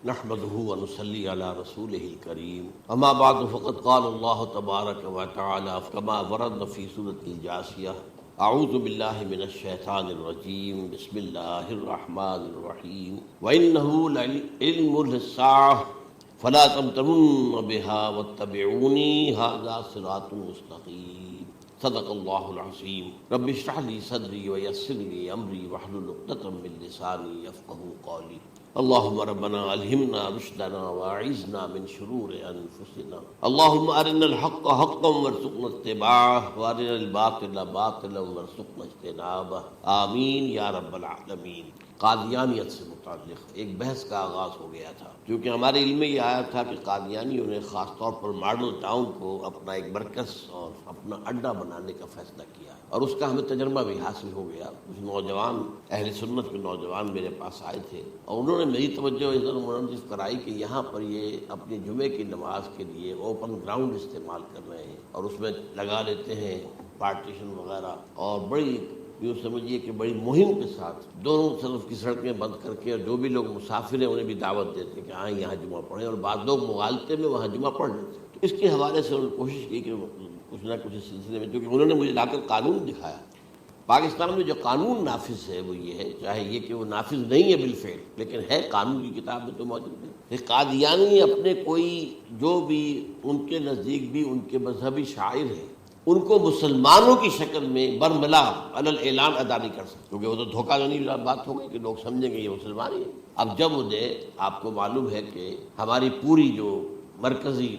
نحمده ونصلي على رسوله الكريم اما بعد فقد قال الله تبارك وتعالى كما ورد في سورة الجاثية اعوذ بالله من الشيطان الرجيم بسم الله الرحمن الرحيم وانه لعلم للساعة فلا تمترن بها واتبعوني هذا صراط مستقيم صدق الله العظيم رب اشرح لي صدري ويسر لي امري واحلل عقدة من لساني يفقهوا قولي اللهم ربنا الهمنا رشدنا واعذنا من شرور انفسنا اللهم ارنا الحق حقا وارزقنا اتباعه وارنا الباطل باطلا وارزقنا اجتنابه آمین یا رب العالمین۔ قادیانیت سے متعلق ایک بحث کا آغاز ہو گیا تھا، کیونکہ ہمارے علم میں یہ آیا تھا کہ قادیانیوں نے خاص طور پر ماڈل ٹاؤن کو اپنا ایک مرکز اور اپنا اڈا بنانے کا فیصلہ کیا، اور اس کا ہمیں تجربہ بھی حاصل ہو گیا۔ کچھ نوجوان اہل سنت کے نوجوان میرے پاس آئے تھے اور انہوں نے میری توجہ ادھر منعکس کرائی کہ یہاں پر یہ اپنی جمعے کی نماز کے لیے اوپن گراؤنڈ استعمال کر رہے ہیں اور اس میں لگا لیتے ہیں پارٹیشن وغیرہ، اور بڑی یوں سمجھیے کہ بڑی مہم کے ساتھ دونوں طرف کی سڑکیں بند کر کے، اور جو بھی لوگ مسافر ہیں انہیں بھی دعوت دیتے کہ آئیں یہاں جمعہ پڑھیں، اور بعض لوگ مغالطے میں وہاں جمعہ پڑھ لیتے۔ تو اس کے حوالے سے انہوں نے کوشش کی کہ کچھ نہ کچھ اس سلسلے میں، کیونکہ انہوں نے مجھے لا کر قانون دکھایا۔ پاکستان میں جو قانون نافذ ہے وہ یہ ہے، چاہے یہ کہ وہ نافذ نہیں ہے بالفعل، لیکن ہے قانون کی کتاب میں تو موجود ہے کہ قادیانی اپنے کوئی جو بھی ان کے نزدیک بھی ان کے مذہبی شاعر ہیں ان کو مسلمانوں کی شکل میں برملا علی اعلان ادا نہیں کر سکتے، کیونکہ وہ تو دھوکہ دہی بات ہو گئی کہ لوگ سمجھیں گے یہ مسلمان ہی ہے۔ اب جب انہیں آپ کو معلوم ہے کہ ہماری پوری جو مرکزی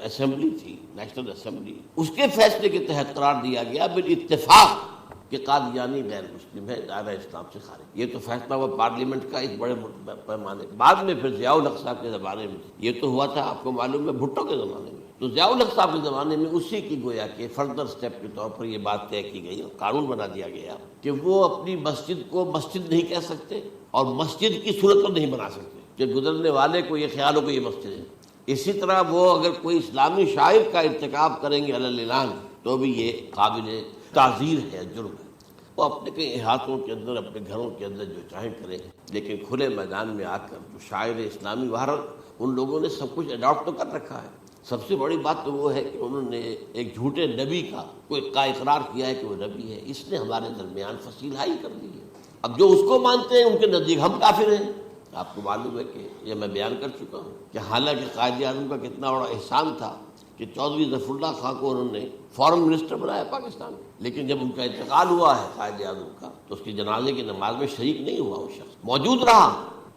اسمبلی تھی، نیشنل اسمبلی، اس کے فیصلے کے تحت قرار دیا گیا بالاتفاق کہ قادیانی غیر مسلم ہے، دائرہ اسلام سے خارج۔ یہ تو فیصلہ ہوا پارلیمنٹ کا اس بڑے پیمانے، بعد میں پھر ضیاء الحق صاحب کے زمانے میں یہ تو ہوا تھا آپ کو معلوم ہے بھٹو کے زمانے میں، تو ضیاء الحق صاحب کے زمانے میں اسی کی گویا کہ فردر سٹیپ کے طور پر یہ بات طے کی گئی اور قانون بنا دیا گیا کہ وہ اپنی مسجد کو مسجد نہیں کہہ سکتے اور مسجد کی صورت پر نہیں بنا سکتے کہ گزرنے والے کو یہ خیال ہو کہ یہ مسجد ہے۔ اسی طرح وہ اگر کوئی اسلامی شاعر کا ارتکاب کریں گے علی اعلان تو بھی یہ قابل تعزیر ہے، جرم ہے۔ وہ اپنے کئی احاطوں کے اندر اپنے گھروں کے اندر جو چاہیں کریں، لیکن کھلے میدان میں آ کر جو شاعر اسلامی باہر ان لوگوں نے سب کچھ اڈاپٹ تو کر رکھا ہے۔ سب سے بڑی بات تو وہ ہے کہ انہوں نے ایک جھوٹے نبی کا اقرار کیا ہے کہ وہ نبی ہے، اس نے ہمارے درمیان فصیل حائی کر دی ہے۔ اب جو اس کو مانتے ہیں ان کے نزدیک ہم کافر ہیں۔ آپ کو معلوم ہے کہ یہ میں بیان کر چکا ہوں کہ حالانکہ قائد اعظم کا کتنا بڑا احسان تھا کہ چودھری ظفر اللہ خان کو انہوں نے فارن منسٹر بنایا پاکستان میں، لیکن جب ان کا انتقال ہوا ہے قائد اعظم کا تو اس کی جنازے کی نماز میں شریک نہیں ہوا، وہ شخص موجود رہا۔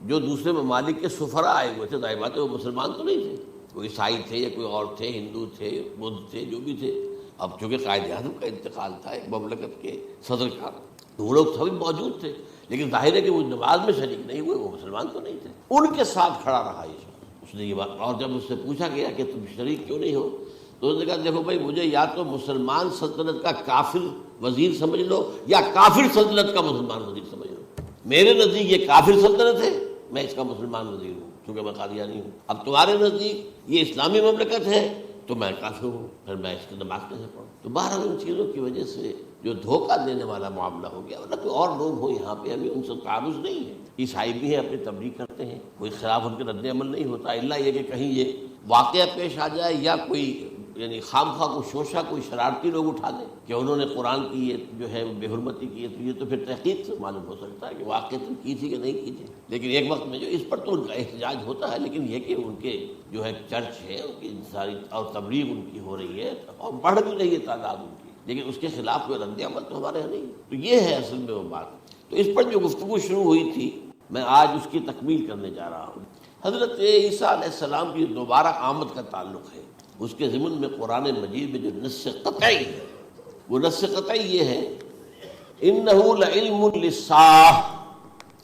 جو دوسرے ممالک کے سفراء آئے ہوئے تھے، ظاہر بات ہے وہ مسلمان تو نہیں تھے، کوئی عیسائی تھے یا کوئی اور تھے، ہندو تھے، بدھ تھے، جو بھی تھے۔ اب چونکہ قائد اعظم کا انتقال تھا ایک مملکت کے صدر کا، تو وہ لوگ سبھی موجود تھے، لیکن ظاہر ہے کہ وہ نماز میں شریک نہیں ہوئے، وہ مسلمان تو نہیں تھے۔ ان کے ساتھ کھڑا رہا یہ شخص، اس نے یہ بات، اور جب اس سے پوچھا گیا کہ تم شریک کیوں نہیں ہو تو اس نے کہا دیکھو بھائی، مجھے یا تو مسلمان سلطنت کا کافر وزیر سمجھ لو یا کافر سلطنت کا مسلمان وزیر سمجھ لو۔ میرے نزدیک یہ کافر سلطنت ہے، میں اس کا مسلمان وزیر ہوں کیونکہ میں قادیانی ہوں۔ اب تمہارے نزدیک یہ اسلامی مملکت ہے تو میں کافر ہوں، پھر میں اس کی نماز کیسے پڑھوں؟ تو بہرحال ان چیزوں کی وجہ سے جو دھوکہ دینے والا معاملہ ہو گیا، ورنہ کوئی اور لوگ ہوں یہاں پہ ہمیں ان سے تعارض نہیں ہے۔ عیسائی بھی ہیں، اپنی تبلیغ کرتے ہیں، کوئی خلاف ان کے رد عمل نہیں ہوتا، الا یہ کہ کہیں یہ واقعہ پیش آ جائے یا کوئی یعنی خام خواہ کو شوشہ کوئی شرارتی لوگ اٹھا دیں کہ انہوں نے قرآن کی یہ جو ہے بے حرمتی کی ہے، تو یہ تو پھر تحقیق سے معلوم ہو سکتا ہے کہ واقعتاً کی تھی کہ نہیں کی تھی۔ لیکن ایک وقت میں جو اس پر تو ان کا احتجاج ہوتا ہے، لیکن یہ کہ ان کے جو ہے چرچ ہے ان کی ساری اور تبلیغ ان کی ہو رہی ہے اور بڑھ بھی رہی ہے تعداد ان کی، لیکن اس کے خلاف کوئی رد عمل تو ہمارے یہاں نہیں۔ تو یہ ہے اصل میں وہ بات۔ تو اس پر جو گفتگو شروع ہوئی تھی میں آج اس کی تکمیل کرنے جا رہا ہوں۔ حضرت عیسیٰ علیہ السلام کی دوبارہ آمد کا تعلق ہے، اس کے ضمن میں قرآن مجید میں جو نص قطعی ہے، وہ نص قطعی یہ ہے اِنَّهُ لَعِلْمٌ لِلسَّاعَةِ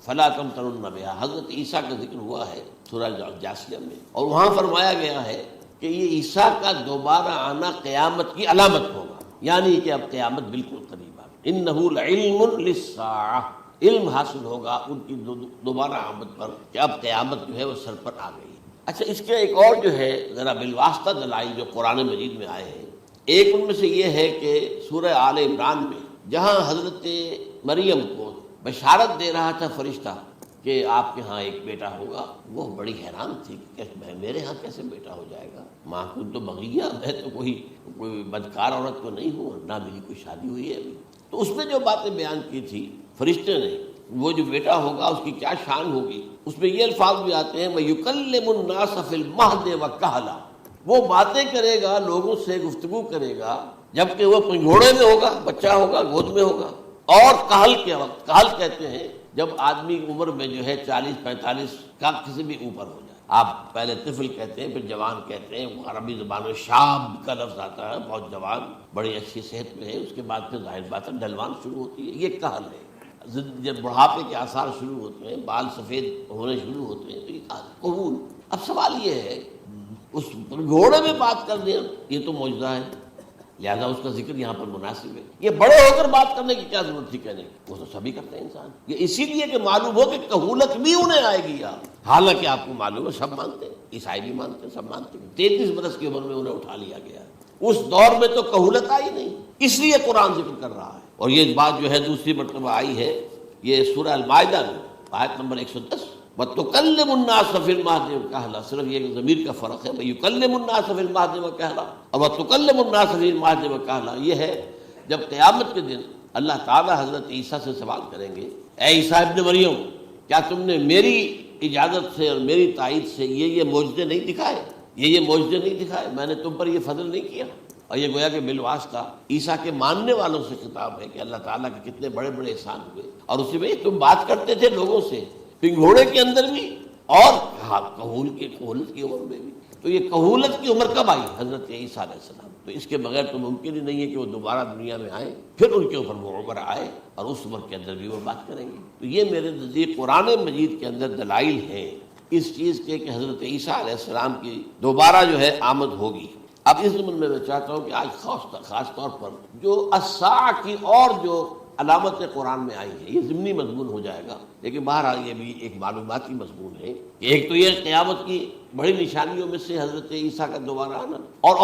فَلَا تَمْتَرُنَّ بِهَا۔ حضرت عیسیٰ کا ذکر ہوا ہے سورہ جاثیہ میں، اور وہاں فرمایا گیا ہے کہ یہ عیسیٰ کا دوبارہ آنا قیامت کی علامت ہوگا، یعنی کہ اب قیامت بالکل قریب آ گئی۔ اِنَّهُ لَعِلْمٌ لِلسَّاعَةِ، علم حاصل ہوگا ان کی دوبارہ آمد پر کہ اب قیامت جو ہے وہ سر پر آ گئی۔ اچھا، اس کے ایک اور جو ہے ذرا بالواسطہ دلائل جو قرآن مجید میں آئے ہیں، ایک ان میں سے یہ ہے کہ سورہ آل عمران میں جہاں حضرت مریم کو بشارت دے رہا تھا فرشتہ کہ آپ کے ہاں ایک بیٹا ہوگا، وہ بڑی حیران تھی کہ میرے ہاں کیسے بیٹا ہو جائے گا، ماں کو تو بغیہ، میں تو کوئی بدکار عورت تو نہیں ہوں، نہ میری کوئی شادی ہوئی ہے ابھی۔ تو اس میں جو باتیں بیان کی تھی فرشتے نے، وہ جو بیٹا ہوگا اس کی کیا شان ہوگی، اس میں یہ الفاظ بھی آتے ہیں وَيُكَلِّمُ النَّاسَ فِي الْمَهْدِ وَكَهْلًا، وہ باتیں کرے گا، لوگوں سے گفتگو کرے گا جبکہ وہ پنگھوڑے میں ہوگا، بچہ ہوگا، گود میں ہوگا، اور کہل کے وقت، کہل کہتے ہیں جب آدمی عمر میں جو ہے 40-45 کا کسی بھی اوپر ہو جائے، آپ پہلے طفل کہتے ہیں، پھر جوان کہتے ہیں، عربی زبان میں شاب کا لفظ آتا ہے، بہت جوان، بڑی اچھی صحت میں ہے، اس کے بعد پھر ظاہر بات ہے ڈھلوان شروع ہوتی ہے، یہ کہل ہے۔ جب بڑھاپے کے آثار شروع ہوتے ہیں، بال سفید ہونے شروع ہوتے ہیں، تو یہ قبول۔ اب سوال یہ ہے اس گھوڑے میں بات کر دیں، یہ تو معجزہ ہے، لہذا اس کا ذکر یہاں پر مناسب ہے۔ یہ بڑے ہو کر بات کرنے کی کیا ضرورت تھی کہنے کی، وہ تو سبھی کرتے ہیں انسان، یہ اسی لیے کہ معلوم ہو کہ کہولت بھی انہیں آئے گی یار، حالانکہ آپ کو معلوم ہے سب مانتے ہیں، عیسائی بھی مانتے ہیں، سب مانتے ہیں، 33 برس کی عمر میں انہیں اٹھا لیا گیا، اس دور میں تو کہولت آئی نہیں، اس لیے قرآن ذکر کر رہا ہے۔ اور یہ بات جو ہے دوسری مرتبہ آئی ہے، یہ سورہ المائدہ میں آیت نمبر 110، وَتُكَلِّمُ النَّاسَ فِي الْمَهْدِ وَكَهْلًا، صرف یہ ضمیر کا فرق ہے، وَيُكَلِّمُ النَّاسَ فِي الْمَهْدِ وَكَهْلًا، اور وَتُكَلِّمُ النَّاسَ فِي الْمَهْدِ وَكَهْلًا یہ ہے جب قیامت کے دن اللہ تعالیٰ حضرت عیسیٰ سے سوال کریں گے، اے عیسیٰ ابن مریم، کیا تم نے میری اجازت سے اور میری تائید سے یہ معجزے نہیں دکھائے، یہ معجزے نہیں دکھائے، میں نے تم پر یہ فضل نہیں کیا؟ اور یہ گویا کہ بالواسطہ عیسیٰ کے ماننے والوں سے خطاب ہے کہ اللہ تعالیٰ کے کتنے بڑے بڑے احسان ہوئے، اور اسی میں تم بات کرتے تھے لوگوں سے پنگھوڑے کے اندر بھی اور کہولت کی عمر میں بھی، تو یہ کہولت کی عمر کب آئی؟ حضرت عیسیٰ علیہ السلام، تو اس کے بغیر تو ممکن ہی نہیں ہے کہ وہ دوبارہ دنیا میں آئیں، پھر ان کے اوپر وہ عمر آئے اور اس عمر کے اندر بھی وہ بات کریں گے۔ تو یہ میرے نزدیک قرآن مجید کے اندر دلائل ہیں اس چیز کے کہ حضرت عیسیٰ علیہ السلام کی دوبارہ جو ہے آمد ہوگی۔ اب اس ضمن میں چاہتا ہوں کہ آج خاص طور پر جو الساعہ کی اور جو علامت قرآن میں آئی ہے، یہ ضمنی مضمون ہو جائے گا، لیکن بہرحال یہ بھی ایک معلوماتی مضمون ہے کہ ایک تو یہ قیامت کی بڑی نشانیوں میں سے حضرت عیسیٰ کا دوبارہ آنا، اور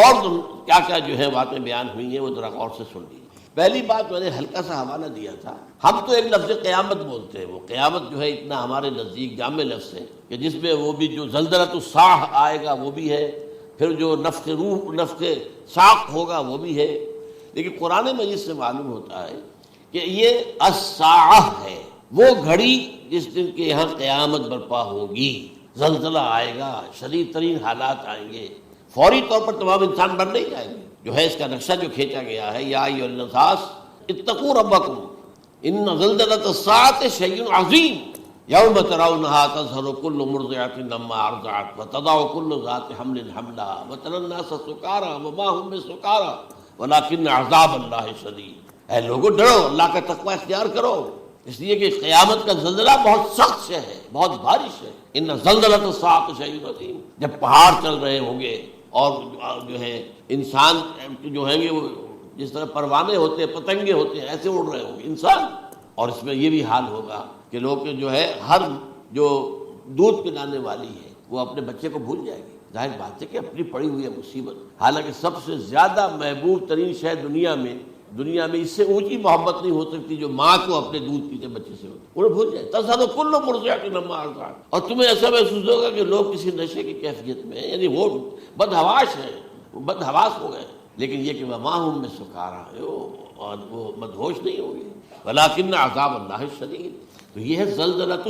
کیا کیا جو ہے باتیں بیان ہوئی ہیں وہ ذرا غور سے سن لیجیے۔ پہلی بات میں نے ہلکا سا حوالہ دیا تھا، ہم تو ایک لفظ قیامت بولتے ہیں، وہ قیامت جو ہے اتنا ہمارے نزدیک جامع لفظ ہے کہ جس میں وہ بھی جو زلزلۃ الساعہ آئے گا وہ بھی ہے، پھر جو نفخ روح، نفخ ساق ہوگا وہ بھی ہے، لیکن قرآن مجید سے معلوم ہوتا ہے کہ یہ الساعہ ہے، وہ گھڑی جس دن کے یہاں قیامت برپا ہوگی، زلزلہ آئے گا، شدید ترین حالات آئیں گے، فوری طور پر تمام انسان بن نہیں جائیں گے۔ جو ہے اس کا نقشہ جو کھینچا گیا ہے، یا ایھا الناس اتقوا ربکم ان زلزلۃ الساعۃ شیء عظیم یوم ترونها تذہل کل مرضعۃ عما ارضعت وتضع کل ذات حمل حملها وتری الناس سکارى وما هم بسکارى ولکن عذاب اللہ شدید۔ اے لوگوں ڈرو، اللہ کا تقوی اختیار کرو، اس لیے کہ قیامت کا زلزلہ بہت سخت سے ہے، بہت بارش ہے۔ ان زلزلۃ الساعۃ شیء عظیم، جب پہاڑ چل رہے ہوں گے اور جو ہے انسان جو ہیں گے وہ جس طرح پروانے ہوتے ہیں، پتنگے ہوتے ہیں، ایسے اڑ رہے ہوں گے انسان، اور اس میں یہ بھی حال ہوگا کہ لوگ جو ہے ہر جو دودھ پلانے والی ہے وہ اپنے بچے کو بھول جائے گی، ظاہر بات ہے کہ اپنی پڑی ہوئی ہے مصیبت، حالانکہ سب سے زیادہ محبوب ترین شے دنیا میں اس سے اونچی محبت نہیں ہو سکتی جو ماں کو اپنے دودھ پیتے بچے سے ہوتی، انہیں بھول جائے تذہل کل مرضعۃ عما ارضعت، اور تمہیں ایسا محسوس ہوگا کہ لوگ کسی نشے کی کیفیت میں ہیں، یعنی وہ بدحواش ہیں، وہ بدحواس ہو گئے، لیکن یہ کہ وما هم بسکارى، اور وہ مدہوش نہیں ہوں گے، ولکن عذاب اللہ شدید۔ تو یہ ہے زلزلۃ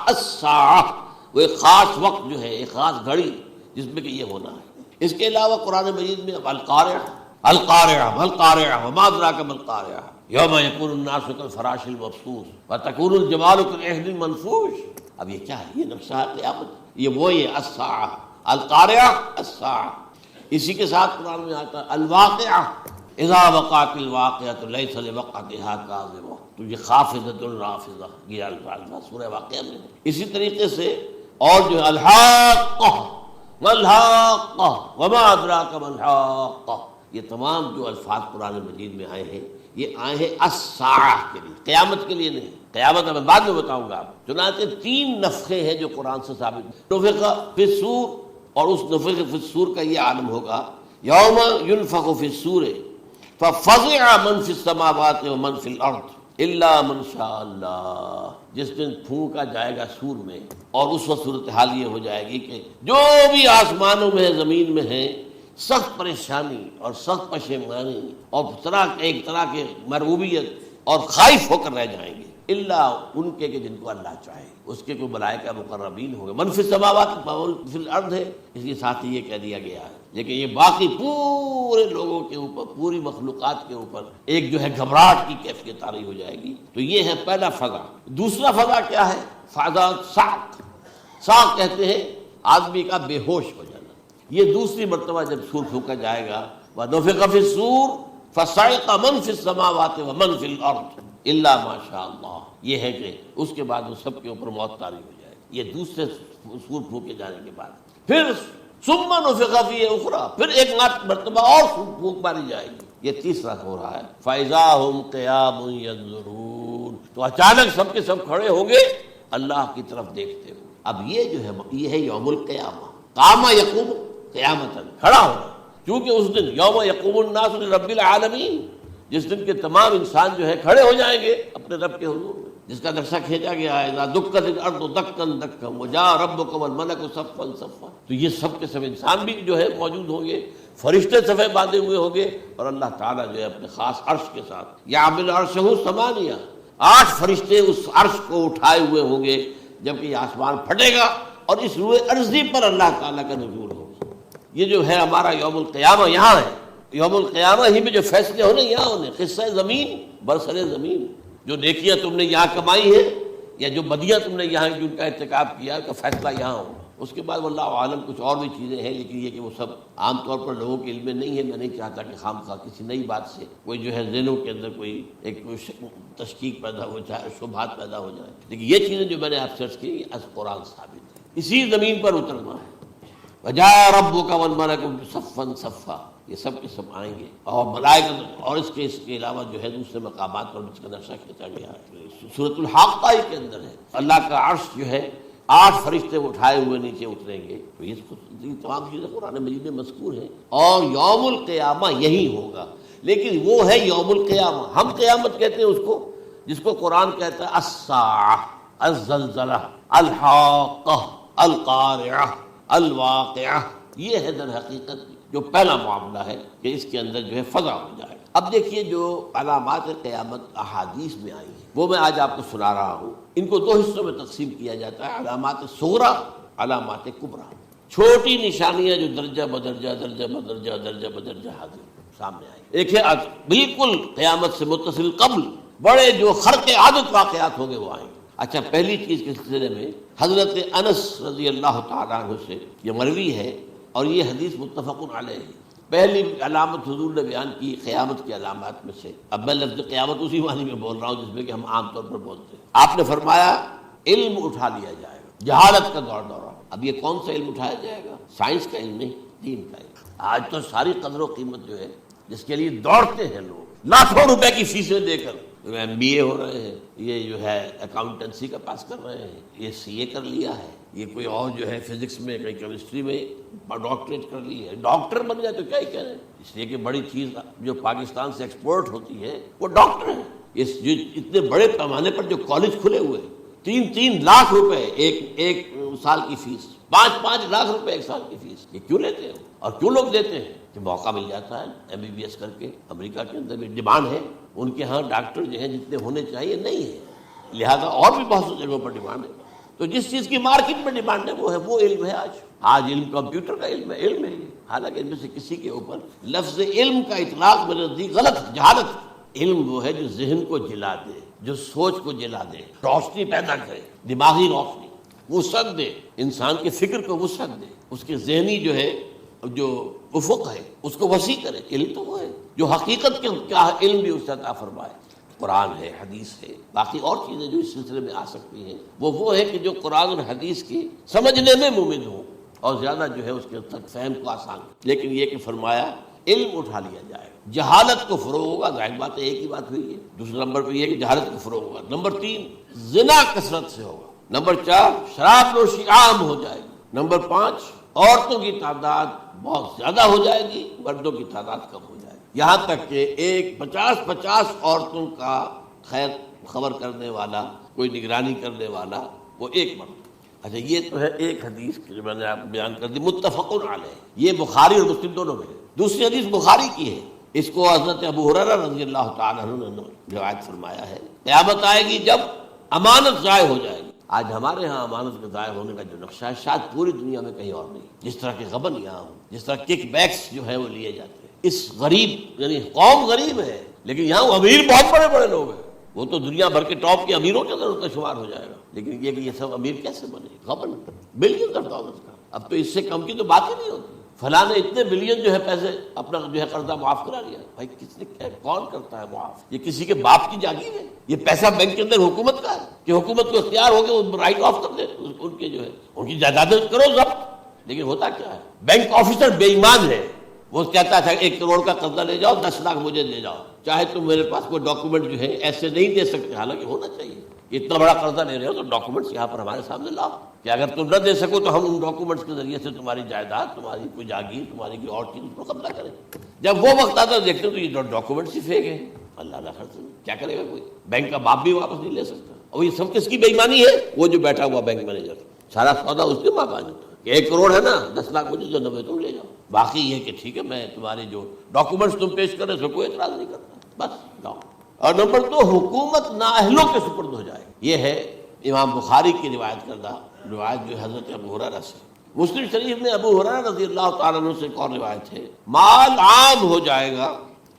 الساعہ، وہ ایک خاص وقت جو ہے، ایک خاص گھڑی جس میں کہ یہ ہونا ہے۔ اس کے علاوہ قرآن مجید میں القارعہ القارعہ والقارعہ وما ادراک ما القارعہ یوم یکون الناس کالفراش المبثوث وتکون الجبال کالعہن المنفوش۔ اب یہ کیا ہے؟ یہ نقشہ قیامت، یہ وہی الساعہ، القارعہ الساعہ۔ اسی کے ساتھ قرآن میں آتا ہے الواقعہ اذا وقعت الواقعۃ لیس لوقعتها کاذبہ، تو یہ خافضۃ رافضہ، یہ الفاظ سورہ واقعہ میں۔ اسی طریقے سے اور جو الحاقہ ما الحاقہ وما ادراک ما الحاقہ، یہ تمام جو الفاظ قرآن مجید میں آئے ہیں یہ آئے ہیں الساعہ کے لیے، قیامت کے لیے نہیں۔ قیامت میں بعد میں بتاؤں گا آپ۔ چنانچہ 3 نفخے ہیں جو قرآن سے ثابت، نفخ فی الصور، اور اس نفخ فی الصور کا یہ عالم ہوگا یوم ینفخ فی الصور ففزع من فی السماوات ومن فی الارض الا من شاء اللہ، جس دن پھونکا جائے گا سور میں، اور اس وقت صورتحال یہ ہو جائے گی کہ جو بھی آسمانوں میں ہے زمین میں ہے سخت پریشانی اور سخت پشیمانی اور ایک طرح کے مرعوبیت اور خائف ہو کر رہ جائیں گے، اللہ ان کے کہ جن کو اللہ چاہے، اس کے کوئی ملائکہ مقربین ہوں گے، من فی السماوات و من فی الارض ہے، اس کے ساتھ ہی یہ کہہ دیا گیا ہے، لیکن یہ باقی پورے لوگوں کے اوپر، پوری مخلوقات کے اوپر ایک جو ہے گھبراہٹ کی کیفیت طاری ہو جائے گی۔ تو یہ ہے پہلا فضا۔ دوسرا فضا کیا ہے؟ فضا صعق۔ صعق کہتے ہیں آدمی کا بے ہوش ہو جانا۔ یہ دوسری مرتبہ جب سور پھونکا جائے گا، وَنُفِخَ فِي الصُّورِ فَصَعِقَ مَن فِي السَّمَاوَاتِ وَمَن فِي الْأَرْضِ إِلَّا مَا شَاءَ اللَّهُ۔ یہ ہے کہ اس کے بعد وہ سب کے اوپر موت طاری ہو جائے گی، یہ دوسرے سور پھونکے جانے کے بعد۔ پھر ثُمَّ نُفِخَ فِيهِ أُخْرَى، پھر ایک مرتبہ اور پھونک ماری جائے گی، یہ تیسرا ہو رہا ہے۔ فَإِذَا هُمْ قِيَامٌ يَنظُرُونَ، تو اچانک سب کے سب کھڑے ہوں گے اللہ کی طرف دیکھتے ہوئے۔ اب یہ جو ہے یہ ہے یوم القیامہ، قام یقوم قیامتاً، کھڑا ہونا، کیونکہ اس دن یوم یقوم الناس لرب العالمین، جس دن کے تمام انسان جو ہے کھڑے ہو جائیں گے اپنے رب کے حضور میں، جس کا نقشہ کھینچا گیا ہے اذا دکت الارض دکا دکا وجاء ربک والملک صفا صفا۔ تو یہ سب کے سب انسان بھی جو ہے موجود ہوں گے، فرشتے صفے باندھے ہوئے ہوں گے، اور اللہ تعالیٰ جو ہے اپنے خاص عرش کے ساتھ، یحمل عرشہ ثمانیہ، 8 فرشتے اس عرش کو اٹھائے ہوئے ہوں گے، جبکہ یہ آسمان پھٹے گا اور اس روئے ارضی پر اللہ تعالیٰ کا نزول ہوگا۔ یہ جو ہے ہمارا یوم القیامہ یہاں ہے، یوم القیامہ ہی میں جو فیصلے ہونے یہاں ہونے، قصہ زمین برسر زمین، جو نیکیاں تم نے یہاں کمائی ہیں یا جو بدیاں تم نے یہاں جن کا ارتکاب کیا کا فیصلہ یہاں ہوگا۔ اس کے بعد واللہ عالم کچھ اور بھی چیزیں ہیں، لیکن یہ کہ وہ سب عام طور پر لوگوں کے علم میں نہیں ہے۔ میں نہیں چاہتا کہ خام خواہ کسی نئی بات سے کوئی جو ہے ذہنوں کے اندر کوئی تشکیک پیدا ہو جائے، شبہات پیدا ہو جائے، لیکن یہ چیزیں جو میں نے آپ سرچ کی از قرآن ثابت ہے۔ اسی زمین پر اترنا ہے، وجاء ربک والملک صفا صفا، یہ سب کے سب آئیں گے، اور ملائکہ، اور اس کے علاوہ جو ہے دوسرے مقامات پر جس کا نقشہ کھینچا گیا ہے سورۃ الحاقہ کے اندر ہے، اللہ کا عرش جو ہے 8 فرشتے اٹھائے ہوئے نیچے اتریں گے۔ تو یہ تمام چیزیں قرآن مجید میں مذکور ہیں، اور یوم القیامہ یہی ہوگا، لیکن وہ ہے یوم القیامہ۔ ہم قیامت کہتے ہیں اس کو جس کو قرآن کہتا ہے الساعہ، الزلزلہ، الحاقہ، القارعہ، الواقعہ۔ یہ ہے در حقیقت جو پہلا معاملہ ہے کہ اس کے اندر جو ہے فضا ہو جائے۔ اب دیکھیے جو علامات قیامت احادیث میں آئی ہیں وہ میں آج آپ کو سنا رہا ہوں۔ ان کو 2 حصوں میں تقسیم کیا جاتا ہے، علامات صغریٰ، علامات کبریٰ، چھوٹی نشانیاں جو درجہ بدرجہ درجہ بدرجہ درجہ بدرجہ حاضر سامنے آئی۔ ایک ہے بالکل قیامت سے متصل قبل بڑے جو خرق عادت واقعات ہوں گے وہ آئیں گے۔ اچھا، پہلی چیز کے سلسلے میں حضرت انس رضی اللہ تعالیٰ عنہ سے یہ مروی ہے، اور یہ حدیث متفق علیہ ہے۔ پہلی علامت حضور نے بیان کی قیامت کی علامات میں سے، اب میں لفظ قیامت اسی معنی میں بول رہا ہوں جس میں کہ ہم عام طور پر بولتے ہیں۔ آپ نے فرمایا علم اٹھا لیا جائے گا، جہالت کا دورہ۔ اب یہ کون سا علم اٹھایا جائے گا؟ سائنس کا علم نہیں، دین کا علم۔ آج تو ساری قدر و قیمت جو ہے جس کے لیے دوڑتے ہیں لوگ لاکھوں روپے کی فیسیں دے کر، MBA ہو رہے ہیں، یہ جو ہے اکاؤنٹنسی کا پاس کر رہے ہیں، یہ CA کر لیا ہے، یہ کوئی اور جو ہے فزکس میں، کوئی کیمسٹری میں ڈاکٹریٹ کر لی ہے، ڈاکٹر بن گئے تو کیا ہی کہہ رہے ہیں۔ اس لیے کہ بڑی چیز جو پاکستان سے ایکسپورٹ ہوتی ہے وہ ڈاکٹر ہیں۔ اس جو اتنے بڑے پیمانے پر جو کالج کھلے ہوئے، 3-3 لاکھ روپے ایک سال کی فیس، 5-5 لاکھ روپے ایک سال کی فیس، یہ کیوں لیتے ہیں اور کیوں لوگ دیتے ہیں؟ کہ موقع مل جاتا ہے MBBS کر کے۔ امریکہ کے اندر بھی ڈیمانڈ ہے، ان کے ہاں ڈاکٹر جو ہیں جتنے ہونے چاہیے نہیں ہے، لہذا اور بھی بہت سی جگہوں پر ڈیمانڈ ہے۔ تو جس چیز کی مارکیٹ میں ڈیمانڈ ہے وہ علم ہے۔ آج علم کمپیوٹر کا علم ہے، علم ہے یہ، حالانکہ ان میں سے کسی کے اوپر لفظ علم کا اطلاق میرے نزدیک غلط، جہالت۔ علم وہ ہے جو ذہن کو جلا دے، جو سوچ کو جلا دے، روشنی پیدا کرے، دماغی روشنی، وسعت دے، انسان کے فکر کو وسعت دے، اس کے ذہنی جو ہے جو افق ہے اس کو وسیع کرے۔ علم تو وہ ہے جو حقیقت کے کیا علم بھی اس سے عطا فرمائے۔ قرآن ہے، حدیث ہے، باقی اور چیزیں جو اس سلسلے میں آ سکتی ہیں وہ ہے کہ جو قرآن اور حدیث کی سمجھنے میں مومن ہوں اور زیادہ جو ہے اس کے تک فہم کو آسان۔ لیکن یہ کہ فرمایا علم اٹھا لیا جائے گا، جہالت کو فروغ ہوگا، ظاہر بات ہے ایک ہی بات ہوئی ہے۔ دوسرے نمبر پہ یہ کہ جہالت کو فروغ ہوگا۔ نمبر 3 زنا کثرت سے ہوگا۔ نمبر 4 شراب نوشی عام ہو جائے گی۔ نمبر 5 عورتوں کی تعداد بہت زیادہ ہو جائے گی، مردوں کی تعداد کم ہو جائے گی، یہاں تک کہ 50 عورتوں کا خیر خبر کرنے والا، کوئی نگرانی کرنے والا، وہ ایک مرد۔ اچھا یہ تو ہے ایک حدیث جو میں نے آپ بیان کر دی، متفق علیہ، یہ بخاری اور مسلم دونوں میں ہے۔ دوسری حدیث بخاری کی ہے، اس کو حضرت ابو ہریرہ رضی اللہ تعالیٰ عنہ نے روایت فرمایا ہے، قیامت آئے گی جب امانت ضائع ہو جائے گی۔ آج ہمارے ہاں امانت کے ضائع ہونے کا جو نقشہ ہے شاید پوری دنیا میں کہیں اور نہیں، جس طرح کے غبن یہاں ہوں، جس طرح کک بیکس جو ہے وہ لیے جاتے ہیں۔ اس غریب یعنی قوم غریب ہے لیکن یہاں وہ امیر بہت بڑے بڑے لوگ ہیں، وہ تو دنیا بھر کے ٹاپ کے امیروں کے اندر ان کا شمار ہو جائے گا، لیکن یہ کہ یہ سب امیر کیسے بنے؟ غبن بلین کا دولت کا، اب تو اس سے کم کی تو بات ہی نہیں ہوتی۔ فلاں نے اتنے بلین جو ہے پیسے اپنا جو ہے قرضہ معاف کرا لیا۔ بھائی کس نے کیا، کون کرتا ہے معاف؟ یہ کسی کے باپ کی جاگیر ہے؟ یہ پیسہ بینک کے اندر حکومت کا ہے کہ حکومت کو اختیار ہو کے وہ رائٹ آف کر دے ان کے جو ہے ان کی جائیدادیں کرو ضبط۔ لیکن ہوتا کیا ہے، بینک آفیسر بے ایمان ہے، وہ کہتا تھا 1 کروڑ کا قرضہ لے جاؤ، 10 لاکھ مجھے دے جاؤ، چاہے تم میرے پاس کوئی ڈاکومنٹ جو ہے ایسے نہیں دے سکتے، حالانکہ ہونا چاہیے کہ اتنا بڑا قرضہ لے رہے ہو تو ڈاکومنٹس یہاں پر ہمارے سامنے لاؤ کہ اگر تم نہ دے سکو تو ہم ان ڈاکومنٹس کے ذریعے سے تمہاری جائیداد، تمہاری کوئی جاگیر، تمہاری کوئی اور چیز کو قبضہ کریں۔ جب وہ وقت آتا ہے دیکھتے تو یہ ڈاکومنٹس ہی فیک ہیں، اللہ نہ خرچ، کیا کرے گا کوئی؟ بینک کا باپ بھی واپس نہیں لے سکتا۔ اور یہ سب کس کی بے ایمانی ہے؟ وہ جو بیٹھا ہوا بینک مینیجر، سارا سودا اس کے ماں باپ ہوتا ہے کہ 1 کروڑ ہے نا، 10 لاکھ مجھے جو 90 تم لے جاؤ، باقی یہ کہ ٹھیک ہے میں تمہارے جو ڈاکومنٹس تم پیش کر رہے سو کوئی اعتراض نہیں کرتا، بس جاؤ۔ اور نمبر 2، حکومت نااہلوں کے سپرد ہو جائے، یہ ہے امام بخاری کی روایت کردہ روایت جو حضرت ابو ہریرہ سے۔ مسلم شریف میں ابو ہریرہ رضی اللہ تعالیٰ عنہ سے ایک اور روایت ہے، مال عام ہو جائے گا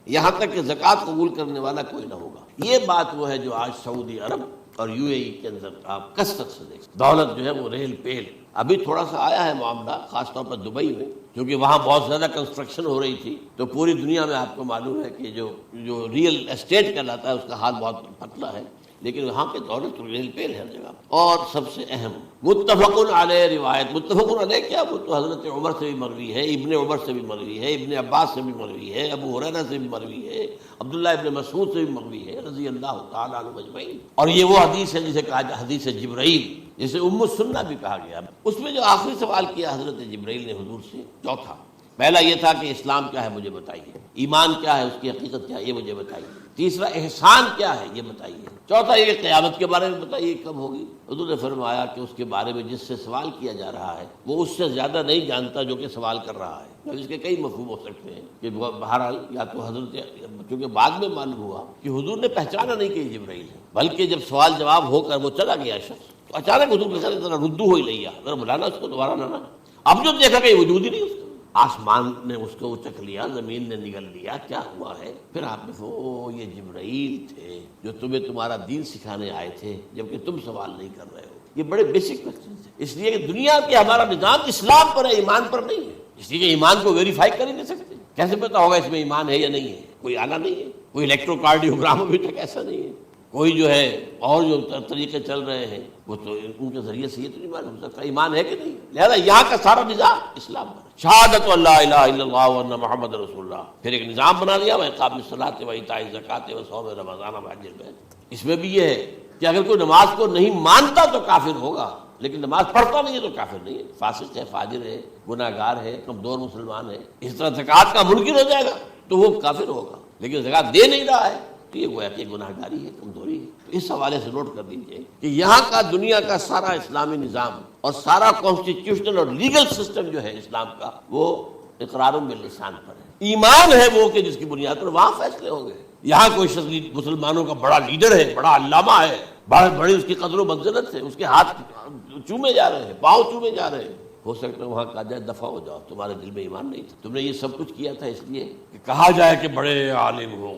یہاں تک کہ زکوٰۃ قبول کرنے والا کوئی نہ ہوگا۔ یہ بات وہ ہے جو آج سعودی عرب اور یو اے ای کے اندر آپ کثرت سے دیکھیں، دولت جو ہے وہ ریل پیل۔ ابھی تھوڑا سا آیا ہے معاملہ خاص طور پر دبئی میں، کیونکہ وہاں بہت زیادہ کنسٹرکشن ہو رہی تھی، تو پوری دنیا میں آپ کو معلوم ہے کہ جو ریئل اسٹیٹ کہلاتا ہے اس کا حال بہت پتلا ہے، لیکن وہاں پہ دولت ریل پیل ہے جگہ۔ اور سب سے اہم متفق علیہ روایت، متفق علیہ کیا، وہ تو حضرت عمر سے بھی مروی ہے، ابن عمر سے بھی مروی ہے، ابن عباس سے بھی مروی ہے، ابو ہریرہ سے بھی مروی ہے، عبداللہ ابن مسعود سے بھی مروی ہے رضی اللہ تعالیٰ عنہ اجمعین۔ اور یہ وہ حدیث ہے جسے کہا جاتا حدیث جبرائیل، جسے ام السنہ بھی کہا گیا۔ اس میں جو آخری سوال کیا حضرت جبرائیل نے حضور سے، چوتھا، پہلا یہ تھا کہ اسلام کیا ہے مجھے بتائیے، ایمان کیا ہے، اس کی حقیقت کیا ہے یہ مجھے بتائیے، تیسرا احسان کیا ہے یہ بتائیے، چوتھا یہ قیامت کے بارے میں بتائیے کب ہوگی۔ حضور نے فرمایا کہ اس کے بارے میں جس سے سوال کیا جا رہا ہے وہ اس سے زیادہ نہیں جانتا جو کہ سوال کر رہا ہے۔ اس کے کئی مفہوم ہو سکتے ہیں کہ بہرحال یا تو حضرت، چونکہ بعد میں معلوم ہوا کہ حضور نے پہچانا نہیں کہ یہ جبرائیل ہے، بلکہ جب سوال جواب ہو کر وہ چلا گیا شخص تو اچانک حضور کے ساتھ ذرا ردو ہو ہی لیا، ذرا بلانا اس کو دوبارہ لانا۔ اب جو دیکھا کہ وجود ہی نہیں اس کا، آسمان نے اس کو چک لیا، زمین نے نگل لیا، کیا ہوا ہے؟ پھر آپ نے یہ جبرائیل تھے جو تمہیں تمہارا دین سکھانے آئے تھے جبکہ تم سوال نہیں کر رہے ہو۔ یہ بڑے بیسک کوسچن ہیں، اس لیے کہ دنیا کے ہمارا نظام اسلام پر ہے، ایمان پر نہیں ہے، اس لیے کہ ایمان کو ویریفائی کر ہی نہیں سکتے، کیسے پتا ہوگا اس میں ایمان ہے یا نہیں ہے؟ کوئی آلہ نہیں ہے، کوئی الیکٹروکارڈیوگرام ابھی تک ایسا نہیں ہے، کوئی جو ہے اور جو طریقے چل رہے ہیں وہ تو ان کے ذریعے سے یہ تو نہیں معلوم ہو سکتا ایمان ہے کہ نہیں۔ لہذا یہاں کا سارا نظام اسلام پر، شہادت اللہ الہ الا اللہ وان محمد رسول اللہ، پھر ایک نظام بنا لیا، اقام الصلاۃ و ایتاء الزکوٰۃ و صوم رمضان و حج البیت۔ اس میں بھی یہ ہے کہ اگر کوئی نماز کو نہیں مانتا تو کافر ہوگا، لیکن نماز پڑھتا نہیں ہے تو کافر نہیں ہے، فاسق ہے، فاجر ہے، گناہ گار ہے، کمزور مسلمان ہے۔ اس طرح زکوٰۃ کا منکر ہو جائے گا تو وہ کافر ہوگا، لیکن زکوٰۃ دے نہیں رہا ہے تو یہ گویا کہ گناہ گاری ہے، کمزوری ہے۔ تو اس حوالے سے نوٹ کر دیجئے کہ یہاں کا دنیا کا سارا اسلامی نظام اور سارا کانسٹیٹیوشنل اور لیگل سسٹم جو ہے اسلام کا وہ اقرار باللسان پر ہے، ایمان ہے وہ کہ جس کی بنیاد پر وہاں فیصلے ہوں گے۔ یہاں کوئی شخص مسلمانوں کا بڑا لیڈر ہے، بڑا علامہ ہے، بڑی اس کی قدر و منزلت ہے، اس کے ہاتھ چومے جا رہے ہیں، پاؤں چومے جا رہے ہیں، ہو سکتا ہے وہاں کہا جائے دفع ہو جاؤ، تمہارے دل میں ایمان نہیں تھا، تم نے یہ سب کچھ کیا تھا اس لیے کہ کہا جائے کہ بڑے عالم ہو،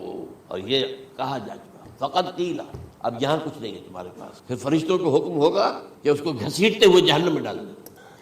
اور یہ کہا جا چکا فقط قیل، اب یہاں کچھ نہیں ہے تمہارے پاس۔ پھر فرشتوں کو حکم ہوگا کہ اس کو گھسیٹتے ہوئے جہنم میں ڈال دیں۔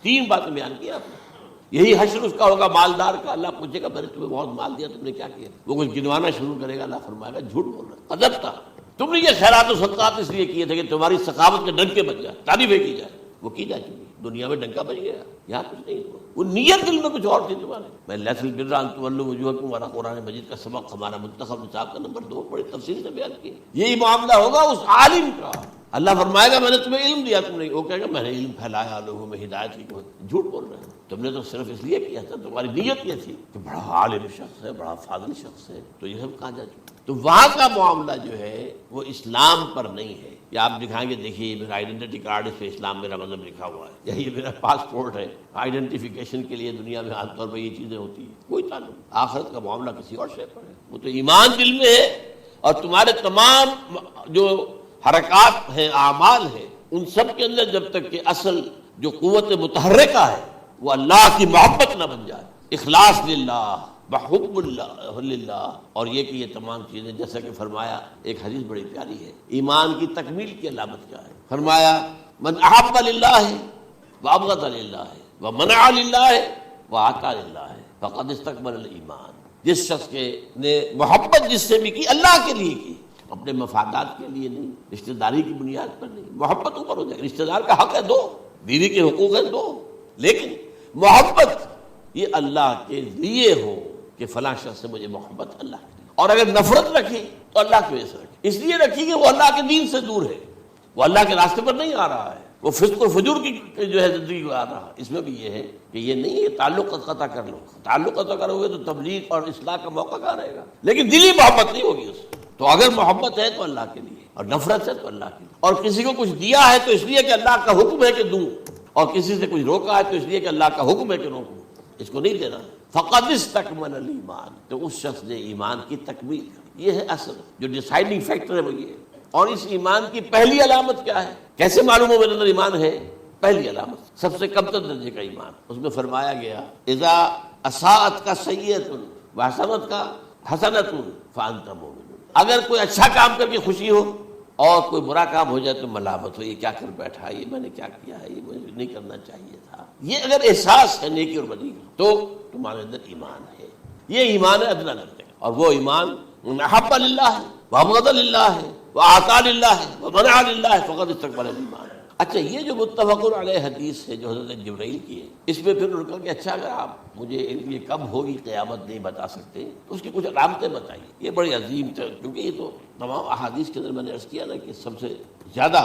3 باتیں بیان کی آپ نے، یہی حشر اس کا ہوگا مالدار کا، اللہ پوچھے گا میں نے تمہیں بہت مال دیا، تم نے کیا کیا؟ وہ کچھ گنوانا شروع کرے گا، اللہ فرمائے گا جھوٹ بول رہا، قذبت تھا، تم نے یہ خیرات و صدقات اس لیے کیے تھے کہ تمہاری سخاوت کے ڈنکے بج جائے، تعریفیں کی جائے، وہ کی جا چکی، دنیا میں ڈنکا بج گیا، یہاں کچھ نہیں ہوا، وہ نیت دل میں کچھ اور تھی تمہارے۔ میں لیس البر ان تولوا وجوہکم والا قرآن مجید کا سبق ہمارا منتخب نصاب کا نمبر 2 بڑی تفصیل سے بیان کیا۔ یہی معاملہ ہوگا اس عالم کا، اللہ فرمائے گا میں نے تمہیں علم دیا، تم نے، وہ کہے گا میں نے علم پھیلایا لوگوں میں ہدایت کی، جھوٹ بول رہے ہیں۔ تم نے تو صرف اس لیے کیا تھا، تمہاری نیت یہ تھی کہ بڑا عالم شخص ہے، بڑا فاضل شخص ہے، تو یہ سب کہا جا چکا۔ تو وہاں کا معاملہ جو ہے وہ اسلام پر نہیں ہے۔ یا آپ دکھائیں گے دیکھیے میرا آئیڈینٹی کارڈ، اس پہ اسلام میرا مذہب لکھا ہوا ہے، یا یہ میرا پاسپورٹ ہے، آئیڈینٹیفیکیشن کے لیے دنیا میں عام طور پر یہ چیزیں ہوتی ہیں، کوئی تعلق۔ آخرت کا معاملہ کسی اور شے پر ہے، وہ تو ایمان دل میں ہے، اور تمہارے تمام جو حرکات ہیں، اعمال ہیں، ان سب کے اندر جب تک کہ اصل جو قوت متحرکہ ہے وہ اللہ کی محبت نہ بن جائے، اخلاص للہ، بحب اللہ للہ، اور یہ کہ یہ تمام چیزیں جیسا کہ فرمایا، ایک حدیث بڑی پیاری ہے، ایمان کی تکمیل کی علامت کیا ہے؟ فرمایا من احب للہ وابغض للہ ومنع للہ واعطى للہ فقد استکمل الایمان۔ جس شخص کے نے محبت جس سے بھی کی، اللہ کے لیے کی، اپنے مفادات کے لیے نہیں، رشتہ داری کی بنیاد پر نہیں۔ محبت اوپر ہو جائے، رشتہ دار کا حق ہے دو، بیوی کے حقوق ہیں دو، لیکن محبت یہ اللہ کے لیے ہو کہ فلاں شخص سے مجھے محبت اللہ کی، اور اگر نفرت رکھی تو اللہ کی وجہ سے رکھی، اس لیے رکھی کہ وہ اللہ کے دین سے دور ہے، وہ اللہ کے راستے پر نہیں آ رہا ہے، وہ فسق و فجور کی جو ہے زندگی کو آ رہا ہے۔ اس میں بھی یہ ہے کہ یہ نہیں ہے تعلق قطع کر لو، تعلق قطع کرو گے تو تبلیغ اور اصلاح کا موقع کہاں رہے گا، لیکن دلی محبت نہیں ہوگی اس سے۔ تو اگر محبت ہے تو اللہ کے لیے، اور نفرت ہے تو اللہ کے لیے، اور کسی کو کچھ دیا ہے تو اس لیے کہ اللہ کا حکم ہے کہ دوں، اور کسی سے کچھ روکا ہے تو اس لیے کہ اللہ کا حکم ہے کہ روکوں، اس کو نہیں دینا۔ فقد استکمل الایمان، تو اس شخص نے ایمان کی تکمیل کی۔ یہ ہے اصل جو ڈیسائیڈنگ فیکٹر ہے، وہ یہ ہے۔ اور اس ایمان کی پہلی علامت کیا ہے؟ کیسے معلوم ہو میرے اندر ایمان ہے؟ پہلی علامت سب سے کم تر درجے کا ایمان، اس میں فرمایا گیا اذا اساءت کا سیئۃ وحسنت کا حسنۃ فانت مومن۔ اگر کوئی اچھا کام کر کے خوشی ہو اور کوئی برا کام ہو جائے تو ملامت ہو، یہ کیا کر بیٹھا، یہ میں نے کیا کیا ہے، یہ مجھے نہیں کرنا چاہیے تھا۔ یہ اگر احساس ہے نیکی اور بدی کا تو تمہارے اندر ایمان ہے۔ یہ ایمان ہے ادنیٰ درجے کا، اور وہ ایمان احب للہ ہے وابغض للہ ہے واعطى للہ ہے ومنع للہ ہے فقد استکمل الایمان۔ اچھا، یہ جو متفق علیہ حدیث ہے جو حضرت جبرائیل کی ہے، اس میں پھر انہوں نے کہا کہ اچھا اگر آپ مجھے یہ کب ہوگی قیامت نہیں بتا سکتے تو اس کی کچھ علامتیں بتائیے۔ یہ بڑی عظیم تھا، کیونکہ یہ تو تمام احادیث کے اندر میں نے عرض کیا نا کہ سب سے زیادہ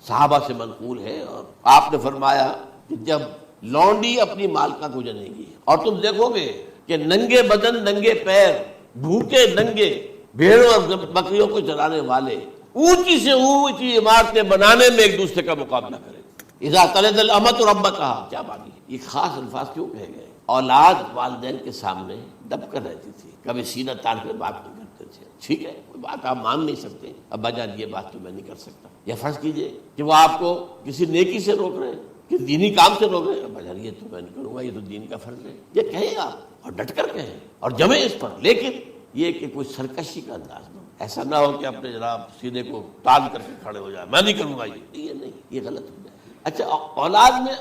صحابہ سے منقول ہے، اور آپ نے فرمایا کہ جب لونڈی اپنی مالکہ کو جنے گی اور تم دیکھو گے کہ ننگے بدن ننگے پیر بھوکے ننگے بھیڑوں اور بکریوں کو چرانے والے اونچی سے اونچی عمارتیں بنانے میں ایک دوسرے کا مقابلہ کریں۔ اذا طلد الامۃ ربتها، کیا بات ہے، یہ خاص الفاظ کیوں کہے گئے؟ اولاد والدین کے سامنے دب کر رہتی تھی، کبھی سینہ تان کر بات نہیں کرتے تھے۔ ٹھیک ہے، کوئی بات آپ مان نہیں سکتے، ابا جان یہ بات تو میں نہیں کر سکتا، یا فرض کیجئے کہ وہ آپ کو کسی نیکی سے روک رہے ہیں، کہ دینی کام سے روک رہے ہیں، ابا جان یہ تو میں نہیں کروں گا، یہ تو دین کا فرض ہے، یہ کہیں آپ اور ڈٹ کر کہیں اور جمیں اس پر، لیکن یہ کہ کوئی سرکشی کا انداز نہ ہو، ایسا نہ ہو کہ اپنے جناب سینے کو تان کر کے کھڑے ہو جائے، میں نہیں کروں گا، یہ نہیں، یہ غلط ہو جائے۔ اچھا، اولاد میں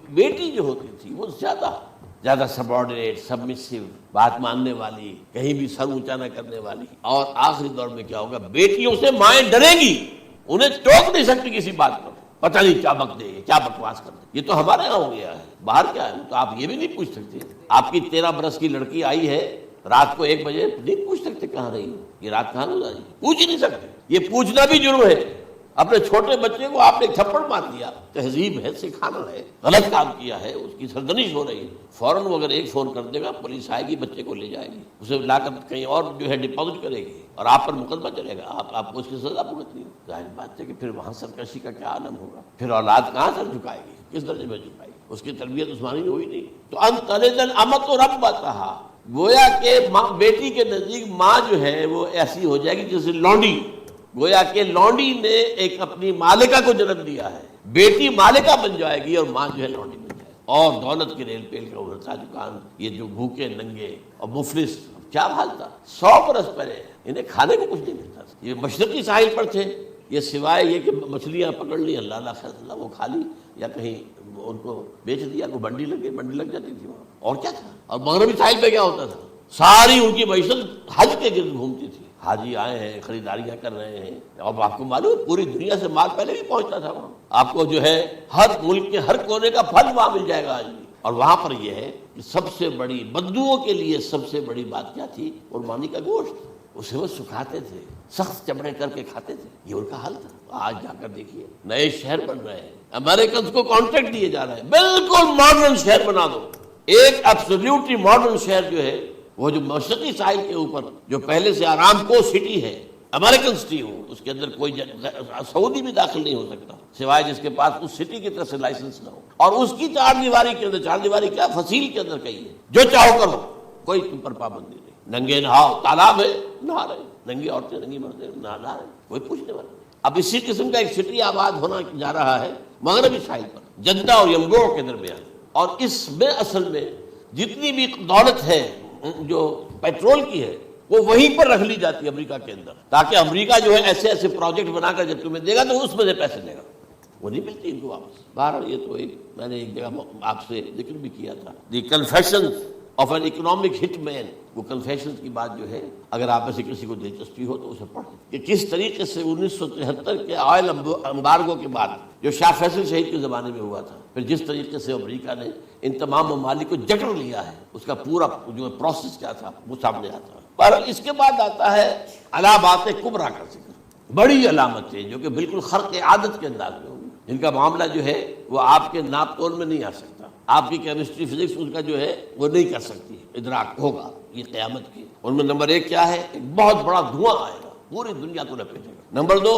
بیٹی جو ہوتی تھی وہ زیادہ سبارڈینیٹ، سبمسیو، بات ماننے والی، کہیں بھی سر اونچا نہ کرنے والی، اور آخری دور میں کیا ہوگا، بیٹیوں سے مائیں ڈریں گی، انہیں ٹوک نہیں سکتی کسی بات پر، پتہ نہیں کیا بک دے، کیا بکواس کر دے۔ یہ تو ہمارے یہاں ہو گیا ہے، باہر کیا ہے تو آپ یہ بھی نہیں پوچھ سکتے۔ آپ کی 13 برس کی لڑکی آئی ہے رات کو 1 بجے، نہیں پوچھ سکتے کہاں رہی ہو، یہ رات کہاں گزاری، پوچھ ہی نہیں سکتے۔ یہ پوچھنا بھی جرم ہے۔ اپنے چھوٹے بچے کو آپ نے تھپڑ مار دیا، تہذیب ہے، سکھانا ہے، غلط کام کیا ہے، اس کی سرزنش ہو رہی ہے، فوراً وہ اگر ایک فون کر دے گا پولیس آئے گی، بچے کو لے جائے گی، اسے لا کر کہیں اور جو ہے ڈپازٹ کرے گی، اور آپ پر مقدمہ چلے گا، آپ کو اس کی سزا بھگتنی ہے۔ ظاہر بات ہے کہ پھر وہاں سرکشی کا کیا عالم ہوگا، پھر اولاد کہاں سر جھکائے گی، کس درجے میں جھکائے گی، اس کی تربیت عثمانی ہوئی نہیں۔ تو ان تلد الامۃ ربتها، گویا کہ بیٹی کے نزدیک ماں جو ہے وہ ایسی ہو جائے گی جیسے لونڈی، گویا کہ لونڈی نے ایک اپنی مالکہ کو جنم دیا ہے، بیٹی مالکہ بن جائے گی اور ماں جو ہے لونڈی بن جائے گی، اور دولت کے ریل پیل کا ابھرتا دکان، یہ جو بھوکے ننگے اور مفلس، کیا حال تھا 100 برس پہلے، انہیں کھانے کو کچھ نہیں ملتا تھا، یہ مشرقی ساحل پر تھے، یہ سوائے یہ کہ مچھلیاں پکڑ لی، اللہ خیر اللہ وہ کھا لی، یا کہیں ان کو بیچ دیا، کو منڈی لگ جاتی تھی وہاں، اور کیا تھا۔ اور مغربی ساحل پہ کیا ہوتا تھا، ساری ان کی معیشت حج کے گرد گھومتی تھی، حاجی آئے ہیں، خریداریاں کر رہے ہیں، اور آپ کو معلوم پوری دنیا سے مال پہلے بھی پہنچتا تھا وہاں، آپ کو جو ہے ہر ملک کے ہر کونے کا پھل وہاں مل جائے گا آج بھی۔ اور وہاں پر یہ ہے کہ سب سے بڑی بدوؤں کے لیے سب سے بڑی بات کیا تھی، قربانی کا گوشت، اسے وہ سکھاتے تھے، سخت چمڑے کر کے کھاتے تھے، یہ ان کا حل تھا۔ آج جا کر دیکھیے نئے شہر بن رہے ہیں، امریکنز کو کانٹریکٹ دیے جا رہے ہیں، بالکل ماڈرن شہر بنا دو، ایک ایبسولوٹلی ماڈرن شہر جو ہے وہ جو مشرقی ساحل کے اوپر جو پہلے سے آرامکو سٹی ہے، امریکن سٹی ہو، اس کے اندر کوئی سعودی بھی داخل نہیں ہو سکتا سوائے جس کے پاس اس سٹی کی طرف سے لائسنس نہ ہو، اور اس کی چار دیواری کے اندر، چار دیواری کیا فصیل کے اندر کہی ہے جو چاہو کرو، کوئی تم پر پابندی نہیں، ننگے نہاؤ، تالاب ہے نہا رہے، ننگی عورتیں ننگی مردیں نہا رہے، کوئی پوچھنے والا۔ اب اسی قسم کا ایک سٹی آباد ہونا جا رہا ہے مغربی ساحل پر، جدہ اور ینبوع کے درمیان، اور اس میں اصل میں جتنی بھی دولت ہے جو پیٹرول کی ہے وہ وہیں پر رکھ لی جاتی ہے امریکہ کے اندر، تاکہ امریکہ جو ہے ایسے ایسے پروجیکٹ بنا کر جب تمہیں دے گا تو اس میں سے پیسے دے گا، وہ نہیں ملتی ان کو واپس۔ بہرحال یہ تو ایک میں نے ایک جگہ آپ سے ذکر بھی کیا تھا، دی کنفیشنز آف این اکنامک ہٹ مین، وہ کنفیشنز کی بات جو ہے اگر آپ میں سے کسی کو دلچسپی ہو تو اسے پڑھیں کہ کس طریقے سے 1973 کے آئل امبارگو کے بعد جو شاہ فیصل شہید کے زمانے میں ہوا تھا، پھر جس طریقے سے امریکہ نے ان تمام ممالک کو جکڑ لیا ہے، اس کا پورا جو پروسیس کیا تھا وہ سامنے آتا ہے۔ پر اس کے بعد آتا ہے علامات کبریٰ کا ذکر، بڑی علامتیں جو کہ بالکل خرق عادت کے انداز میں ہوگی، جن کا معاملہ جو ہے وہ آپ کے ناپ تول میں نہیں آ سکتا، آپ کی کیمسٹری فزکس اس کا جو ہے وہ نہیں کر سکتی، ادراک ہوگا یہ قیامت کی۔ ان میں نمبر ایک کیا ہے؟ ایک بہت بڑا دھواں آئے گا، پوری دنیا کو لپیٹے گا۔ نمبر دو،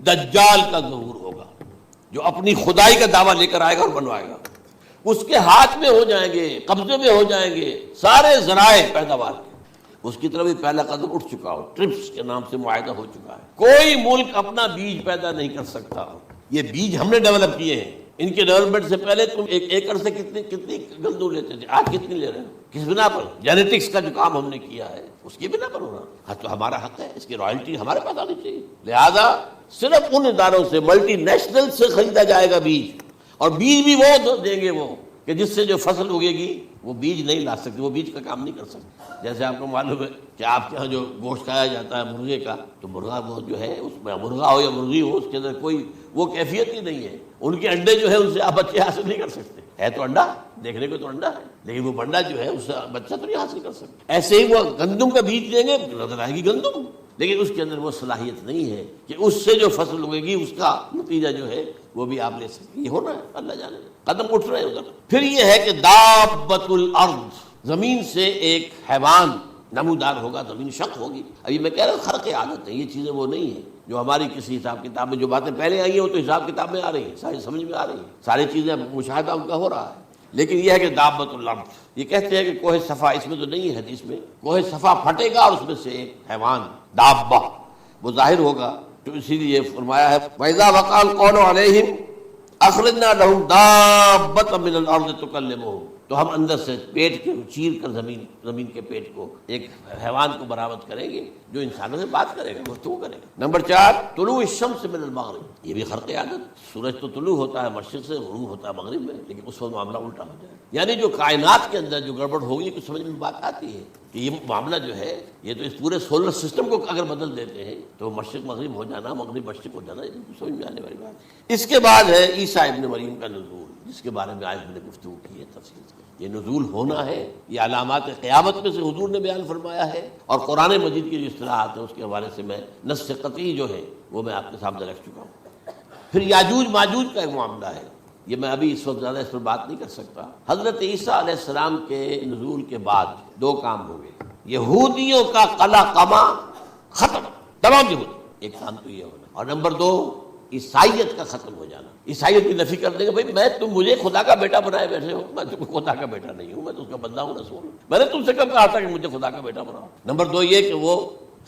دجال کا ظہور ہوگا جو اپنی خدائی کا دعویٰ لے کر آئے گا اور بنوائے گا، اس کے ہاتھ میں ہو جائیں گے، قبضے میں ہو جائیں گے سارے ذرائع پیداوار کے، اس کی طرف بھی پہلا قدم اٹھ چکا ہو، ٹرپس کے نام سے معاہدہ ہو چکا ہے۔ کوئی ملک اپنا بیج پیدا نہیں کر سکتا، یہ بیج ہم نے ڈیولپ کیے ہیں، ان کے ڈیولپمنٹ سے پہلے تم ایک ایکڑ سے کتنی گندم لیتے تھے، آج کتنی لے رہے ہیں؟ کس بنا پر؟ جینیٹکس کا جو کام ہم نے کیا ہے اس کی بنا پر ہو رہا، ہاں تو ہمارا حق ہے، اس کی رائلٹی ہمارے پاس آنی چاہیے۔ لہذا صرف ان اداروں سے، ملٹی نیشنل سے خریدا جائے گا بیج، اور بیج بھی وہ دیں گے وہ کہ جس سے جو فصل اگے گی وہ بیج نہیں لا سکتے، وہ بیج کا کام نہیں کر سکتے۔ جیسے آپ کو معلوم ہے کہ آپ کے یہاں جو گوشت کھایا جاتا ہے مرغے کا، تو مرغا وہ جو ہے اس میں مرغا ہو یا مرغی ہو اس کے اندر کوئی وہ کیفیت ہی نہیں ہے، ان کے انڈے جو ہے ان سے آپ بچے حاصل نہیں کر سکتے، ہے تو انڈا، دیکھنے کو تو انڈا ہے لیکن وہ بنڈا جو ہے اس سے بچہ تو نہیں حاصل کر سکتے۔ ایسے ہی وہ گندم کا بیج دیں گے نظر آئے گی گندم، لیکن اس کے اندر وہ صلاحیت نہیں ہے کہ اس سے جو فصل اگے گی اس کا نتیجہ جو ہے وہ بھی آپ لے سکتے۔ یہ ہونا ہے، اللہ جانے، قدم اٹھ رہے ہیں ادھر۔ پھر یہ ہے کہ دابۃ الارض، زمین سے ایک حیوان نمودار ہوگا، زمین شق ہوگی۔ ابھی میں کہہ رہا ہوں خرق عادت ہے، یہ چیزیں وہ نہیں ہیں جو ہماری کسی حساب کتاب میں جو باتیں پہلے آئی ہیں وہ تو حساب کتاب میں آ رہی ہیں، ساری سمجھ میں آ رہی ہیں، ساری چیزیں مشاہدہ ان کا ہو رہا ہے۔ لیکن یہ ہے کہ دابۃ الارض، یہ کہتے ہیں کہ کوہ صفا، اس میں تو نہیں ہے حدیث میں، کوہ صفا پھٹے گا اور اس میں سے ایک حیوان دابہ وہ ظاہر ہوگا، تو اسی لیے فرمایا ہے وَإِذَا وَقَعَ الْقَوْلُ عَلَيْهِمْ أَخْرَجْنَا لَهُمْ دَابَّةً مِّنَ الْأَرْضِ تُكَلِّمُهُمْ، تو ہم اندر سے پیٹ کے چیر کر زمین کے پیٹ کو ایک حیوان کو برآمد کریں گے جو انسانوں سے بات کرے گا، گفتگو کرے گا۔ نمبر 4، طلوع الشمس من المغرب، یہ بھی خرق عادت، سورج تو طلوع ہوتا ہے مشرق سے، غروب ہوتا ہے مغرب میں، لیکن اس وقت معاملہ الٹا ہو جائے، یعنی جو کائنات کے اندر جو گڑبڑ ہوگی کچھ سمجھ میں بات آتی ہے کہ یہ معاملہ جو ہے یہ تو اس پورے سولر سسٹم کو اگر بدل دیتے ہیں تو مشرق مغرب ہو جانا، مغرب مشرق ہو جانا، یہ سمجھ میں آنے والی بات۔ اس کے بعد ہے عیسیٰ ابن مریم کا نزول، جس کے بارے میں آج میں نے گفتگو کی ہے تفصیل سے۔ یہ نزول ہونا ہے، یہ علامات قیامت میں سے حضور نے بیان فرمایا ہے، اور قرآن مجید کی جو اصطلاحات ہیں اس کے حوالے سے میں نص قطعی جو ہے وہ میں آپ کے سامنے رکھ چکا ہوں۔ پھر یاجوج ماجوج کا ایک معاملہ ہے، یہ میں ابھی اس وقت زیادہ اس پر بات نہیں کر سکتا۔ حضرت عیسیٰ علیہ السلام کے نزول کے بعد دو کام ہو گئے، یہودیوں کا قلع قمع ختم، تمام یہود، ایک کام تو یہ ہونا، اور نمبر 2 عیسائیت کا ختم ہو جانا، عیسائیت کی نفی کر دیں گے، بھائی تم مجھے خدا کا بیٹا بنائے بیٹھے ہو، میں تم خدا کا بیٹا نہیں ہوں، میں تو اس کا بندہ ہوں، رسول ہوں، میں نے تم سے کب کہا تھا کہ مجھے خدا کا بیٹا بناؤ۔ نمبر 2 یہ کہ وہ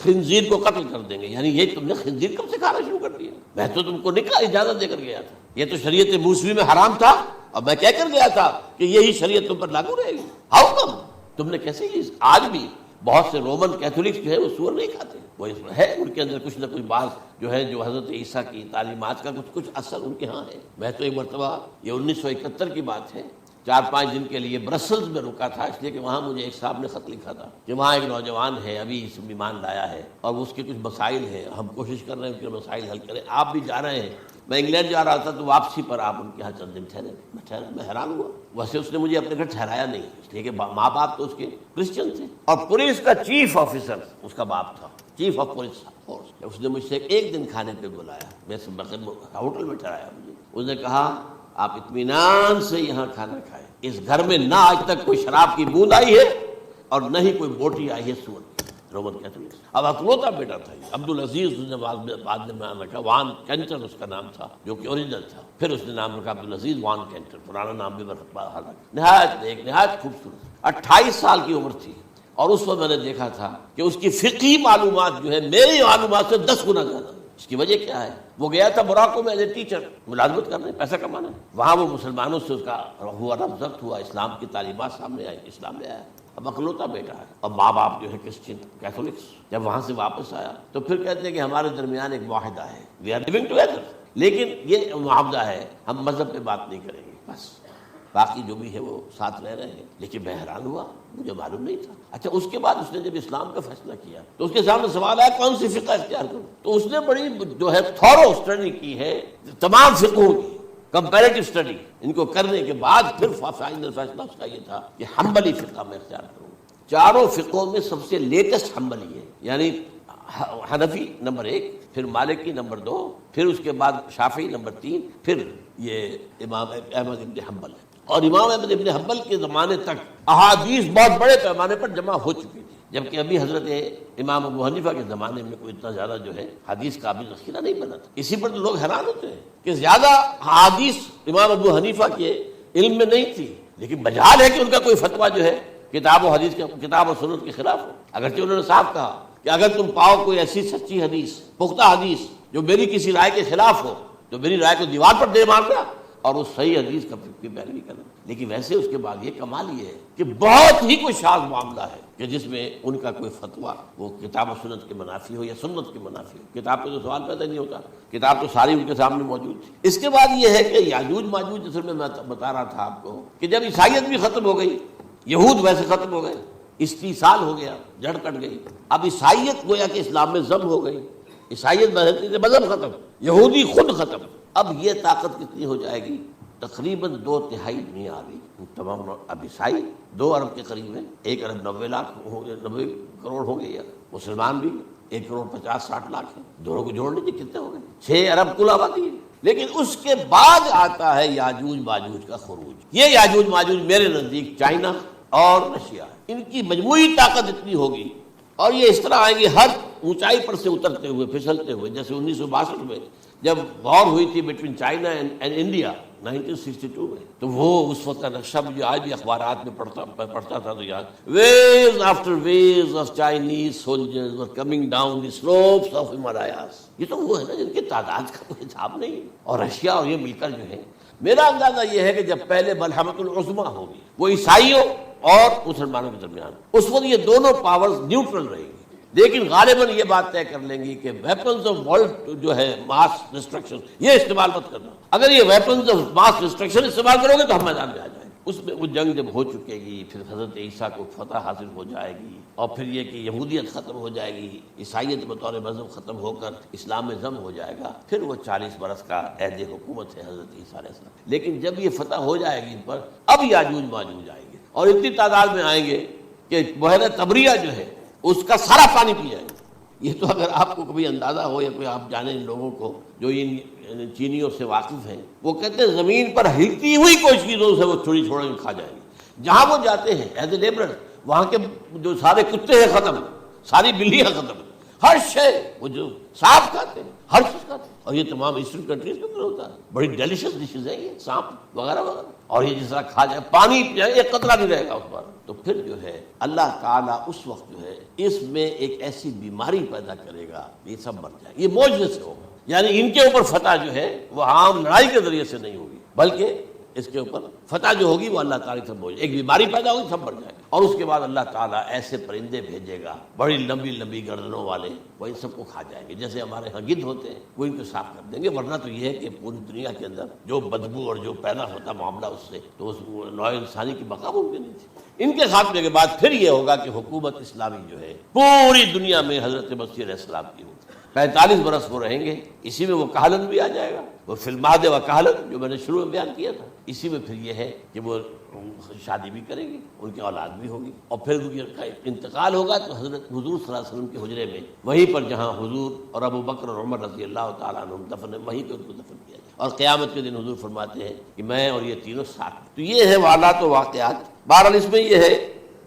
خنزیر کو قتل کر دیں گے، یعنی یہ تم نے خنزیر کب سے کھانا شروع کر دیا؟ میں تو تم کو نکاح اجازت دے کر گیا تھا، یہ تو شریعت موسوی میں حرام تھا، اور میں کہہ کر گیا تھا کہ یہی شریعت تم پر لاگو رہے گی، ہاؤ کم تم نے کیسے یہ؟ آج بھی بہت سے رومن کیتھولکس جو ہے وہ سور نہیں کھاتے، وہ اس میں ہے ان کے اندر کچھ نہ کچھ بات جو ہے جو حضرت عیسیٰ کی تعلیمات کا کچھ اثر ان کے ہاں ہے۔ میں تو ایک مرتبہ، یہ 1971 کی بات ہے، 4-5 دن کے لیے برسلز میں رکا تھا، اس لیے کہ وہاں مجھے ایک صاحب نے خط لکھا تھا کہ وہاں ایک نوجوان ہے ابھی اس ایمان لایا ہے اور اس کے کچھ مسائل ہیں، ہم کوشش کر رہے ہیں ان کے مسائل حل کریں، آپ بھی جا رہے ہیں۔ میں انگلینڈ جا رہا تھا تو واپسی پر آپ ان کے یہاں چند دن ٹھہرے، میں حیران ہوا، ویسے اس نے مجھے اپنے گھر ٹھہرایا نہیں، اس لیے کہ ماں باپ تو اس کے کرسچن تھے، اور پولیس کا چیف آفیسر اس کا باپ تھا، چیف آف پولیس فورس۔ اس نے مجھ سے ایک دن کھانے پہ بلایا، میں ہوٹل میں ٹھہرایا، مجھے اس نے کہا آپ اطمینان سے یہاں کھانا کھائیں، اس گھر میں نہ آج تک کوئی شراب کی بوند آئی ہے اور نہ ہی کوئی بوٹی آئی ہے سور کی۔ رومن کیتھولک اب اکلوتا بیٹا تھا یہ عبد العزیز، اس نے بعد میں نام رکھا، وان کینٹر اس کا نام تھا جو کہ اوریجنل تھا، پھر اس نے نام رکھا عبد العزیز وان کینٹر، پرانا نام بھی نہایت ایک نہایت خوبصورت۔ 28 سال کی عمر تھی اور اس وقت میں نے دیکھا تھا کہ اس کی فقہی معلومات جو ہے میری معلومات سے 10 گنا زیادہ۔ اس کی وجہ کیا ہے؟ وہ گیا تھا موراکو میں ایز اے ٹیچر، ملازمت کرنے، پیسہ کمانا۔ وہاں وہ مسلمانوں سے اس کا ہوا ربط ہوا، اسلام کی تعلیمات سامنے آئی، اسلام لے آیا۔ اب اکلوتا بیٹا ہے اور ماں باپ جو ہے کرسچن کیتھولکس۔ جب وہاں سے واپس آیا تو پھر کہتے ہیں کہ ہمارے درمیان ایک معاہدہ ہے، وی آر لیونگ ٹوگیدر، لیکن یہ معاہدہ ہے ہم مذہب پہ بات نہیں کریں گے، بس باقی جو بھی ہے وہ ساتھ رہ رہے ہیں۔ لیکن میں حیران ہوا، مجھے معلوم نہیں تھا۔ اچھا اس کے بعد اس نے جب اسلام کا فیصلہ کیا تو اس کے سامنے سوال آیا کون سی فقہ اختیار کروں؟ تو اس نے بڑی جو ہے تھورو اسٹڈی کی ہے تمام فقہوں کی، کمپیریٹو اسٹڈی۔ ان کو کرنے کے بعد پھر فائنل فیصلہ اس کا یہ تھا کہ حنبلی فقہ میں اختیار کروں۔ چاروں فقہوں میں سب سے لیٹسٹ حنبلی ہے، یعنی حنفی نمبر 1، پھر مالکی نمبر 2، پھر اس کے بعد شافعی نمبر 3، پھر یہ امام احمد ابن حنبل ہے۔ اور امام احمد ابن حنبل کے زمانے تک احادیث بہت بڑے پیمانے پر جمع ہو چکی تھی، جبکہ ابھی حضرت امام ابو حنیفہ کے زمانے میں کوئی اتنا زیادہ جو ہے حدیث کا بھی ذخیرہ نہیں بنا تھا۔ اسی پر تو لوگ حیران ہوتے ہیں کہ زیادہ حدیث امام ابو حنیفہ کے علم میں نہیں تھی، لیکن بجال ہے کہ ان کا کوئی فتویٰ جو ہے کتاب و حدیث کے، کتاب و سنت کے خلاف ہو۔ اگرچہ انہوں نے صاف کہا کہ اگر تم پاؤ کوئی ایسی سچی حدیث، پختہ حدیث جو میری کسی رائے کے خلاف ہو تو میری رائے کو دیوار پر دے مارنا اور اس صحیح حدیث کا پیروی کرنا۔ لیکن ویسے اس کے بعد یہ کمال یہ ہے کہ بہت ہی کوئی شاذ معاملہ ہے کہ جس میں ان کا کوئی فتویٰ وہ کتاب و سنت کے منافی ہو یا سنت کے منافی ہو۔ کتاب پہ تو سوال پیدا نہیں ہوتا، کتاب تو ساری ان کے سامنے موجود تھی۔ اس کے بعد یہ ہے کہ یاجوج ماجوج، جس میں بتا رہا تھا آپ کو کہ جب عیسائیت بھی ختم ہو گئی، یہود ویسے ختم ہو گئے، استیصال ہو گیا، جڑ کٹ گئی، اب عیسائیت گویا کہ اسلام میں ضم ہو گئی، عیسائیت مذہب ختم، یہودی خود ختم۔ اب یہ طاقت کتنی ہو جائے گی؟ تقریباً 2/3 دنیا آ گئی تمام۔ اب عیسائی 2 ارب کے قریب ہیں، 1 ارب 90 لاکھ ہو گئے، 90 کروڑ ہو گئے، یا مسلمان بھی 1 کروڑ 50-60 لاکھ ہیں، دونوں کو جوڑ لیجیے کتنے ہو گئے، 6 ارب کل آبادی ہے۔ لیکن اس کے بعد آتا ہے یاجوج ماجوج کا خروج۔ یہ یاجوج ماجوج میرے نزدیک چائنا اور رشیا ہے، ان کی مجموعی طاقت اتنی ہوگی اور یہ اس طرح آئیں گے ہر اونچائی پر سے اترتے ہوئے، پھسلتے ہوئے۔ جیسے 1962 میں جب وار ہوئی تھی بٹوین چائنا اینڈ انڈیا 1962 میں، تو وہ اس وقت کا نقشہ مجھے آج بھی اخبارات میں پڑھتا تھا تو یاد، waves after waves of Chinese soldiers were coming down the slopes of Himalayas. یہ تو وہ ہے نا جن کی تعداد کا کوئی حساب نہیں، اور رشیا اور یہ مل کر جو ہے، میرا اندازہ یہ ہے کہ جب پہلے ملحمۃ العظمیٰ ہوگی وہ عیسائیوں اور مسلمانوں کے درمیان، اس وقت یہ دونوں پاورز نیوٹرل رہیں گی، لیکن غالباً یہ بات طے کر لیں گی کہ ویپنز آف ورلڈ جو ہے ماس ڈسٹرکشن یہ استعمال مت کرنا۔ اگر یہ ویپنز آف ماس ڈسٹرکشن استعمال کرو گے تو ہم میدان میں آ جائیں گے۔ اس میں وہ جنگ جب ہو چکے گی، پھر حضرت عیسیٰ کو فتح حاصل ہو جائے گی، اور پھر یہ کہ یہودیت ختم ہو جائے گی، عیسائیت بطور مذہب ختم ہو کر اسلام میں ضم ہو جائے گا، پھر وہ 40 برس کا عہد حکومت ہے حضرت عیسیٰ علیہ السلام۔ لیکن جب یہ فتح ہو جائے گی ان پر، اب یاجوج ماجوج آئیں گے اور اتنی تعداد میں آئیں گے کہ بحیرہ طبریہ جو ہے اس کا سارا پانی پی جائے گا۔ یہ تو اگر آپ کو کبھی اندازہ ہو یا کوئی آپ جانیں ان لوگوں کو جو ان چینیوں سے واقف ہیں، وہ کہتے ہیں زمین پر ہلتی ہوئی کوئی چیزوں سے وہ تھوڑی تھوڑی کھا جائیں گے۔ جہاں وہ جاتے ہیں ایز اے لیبرر، وہاں کے جو سارے کتے ہیں ختم، ساری بلیاں ختم، ہر شے وہ جو سانپ کھاتے ہیں، ہر چیز کھاتے ہیں۔ اور یہ تمام ایسٹرن کنٹریز کے اندر ہوتا ہے، بڑی ڈیلیشس ڈشز ہیں یہ سانپ وغیرہ وغیرہ، اور یہ جس طرح کھا جائے پانی پی جائے ایک قطرہ نہیں رہے گا اس پر۔ تو پھر جو ہے اللہ تعالیٰ اس وقت جو ہے اس میں ایک ایسی بیماری پیدا کرے گا، یہ سب مر جائے، یہ معجزے سے ہوگا۔ یعنی ان کے اوپر فتح جو ہے وہ عام لڑائی کے ذریعے سے نہیں ہوگی، بلکہ اس کے اوپر فتح جو ہوگی وہ اللہ تعالیٰ سے ہوگی، ایک بیماری پیدا ہوگی، سب مر جائے گا۔ اور اس کے بعد اللہ تعالیٰ ایسے پرندے بھیجے گا بڑی لمبی لمبی گردنوں والے، وہ ان سب کو کھا جائیں گے، جیسے ہمارے ہاں گدھ ہوتے ہیں وہ ان کو صاف کر دیں گے۔ ورنہ تو یہ ہے کہ پوری دنیا کے اندر جو بدبو اور جو پیدا ہوتا معاملہ اس سے، تو اس نوع انسانی کی بقا ممکن نہیں تھی۔ ان کے خاتمے کے بعد پھر یہ ہوگا کہ حکومت اسلامی جو ہے پوری دنیا میں حضرت مسیح علیہ السلام کی ہوگی۔ 45 برس وہ رہیں گے، اسی میں وہ کہلن بھی آ جائے گا، وہ فی المہد و کہلن جو میں نے شروع میں بیان کیا تھا، اسی میں پھر یہ ہے کہ وہ شادی بھی کریں گے، ان کی اولاد بھی ہوگی، اور پھر ان کا انتقال ہوگا تو حضرت حضور صلی اللہ علیہ وسلم کے حجرے میں، وہیں پر جہاں حضور اور ابو بکر اور عمر رضی اللہ تعالیٰ عنہم دفن، وہیں پہ ان کو دفن کیا جائے۔ اور قیامت کے دن حضور فرماتے ہیں کہ میں اور یہ تینوں ساتھ. تو یہ ہے حالات و واقعات. بہرحال اس میں یہ ہے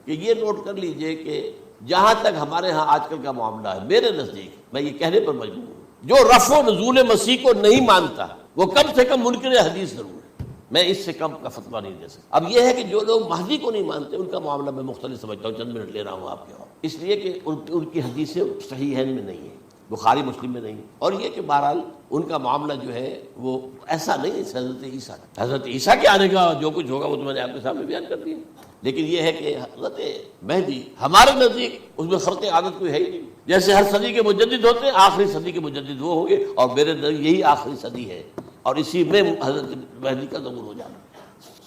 کہ یہ نوٹ کر لیجئے کہ جہاں تک ہمارے ہاں آج کل کا معاملہ ہے، میرے نزدیک میں یہ کہنے پر مجبور ہوں، جو رفع و نزول مسیح کو نہیں مانتا وہ کم سے کم منکر حدیث ضرور ہے. میں اس سے کم کا فتویٰ نہیں دے سکتا. اب یہ ہے کہ جو لوگ مہدی کو نہیں مانتے ان کا معاملہ میں مختلف سمجھتا ہوں. چند منٹ لے رہا ہوں آپ کے، اور اس لیے کہ ان کی حدیثیں صحیحین میں نہیں ہیں، بخاری مسلم میں نہیں. اور یہ کہ بہرحال ان کا معاملہ جو ہے وہ ایسا نہیں ہے حضرت عیسیٰ کے آنے کا جو کچھ ہوگا وہ تو میں نے آپ کے سامنے بیان کر دیا. لیکن یہ ہے کہ حضرت مہدی ہمارے نزدیک اس میں خرق عادت کوئی ہے ہی نہیں. جیسے ہر صدی کے مجدد ہوتے ہیں، آخری صدی کے مجدد وہ ہوں گے، اور میرے نزدیک یہی آخری صدی ہے، اور اسی میں حضرت مہدی کا ظہور ہو جانا.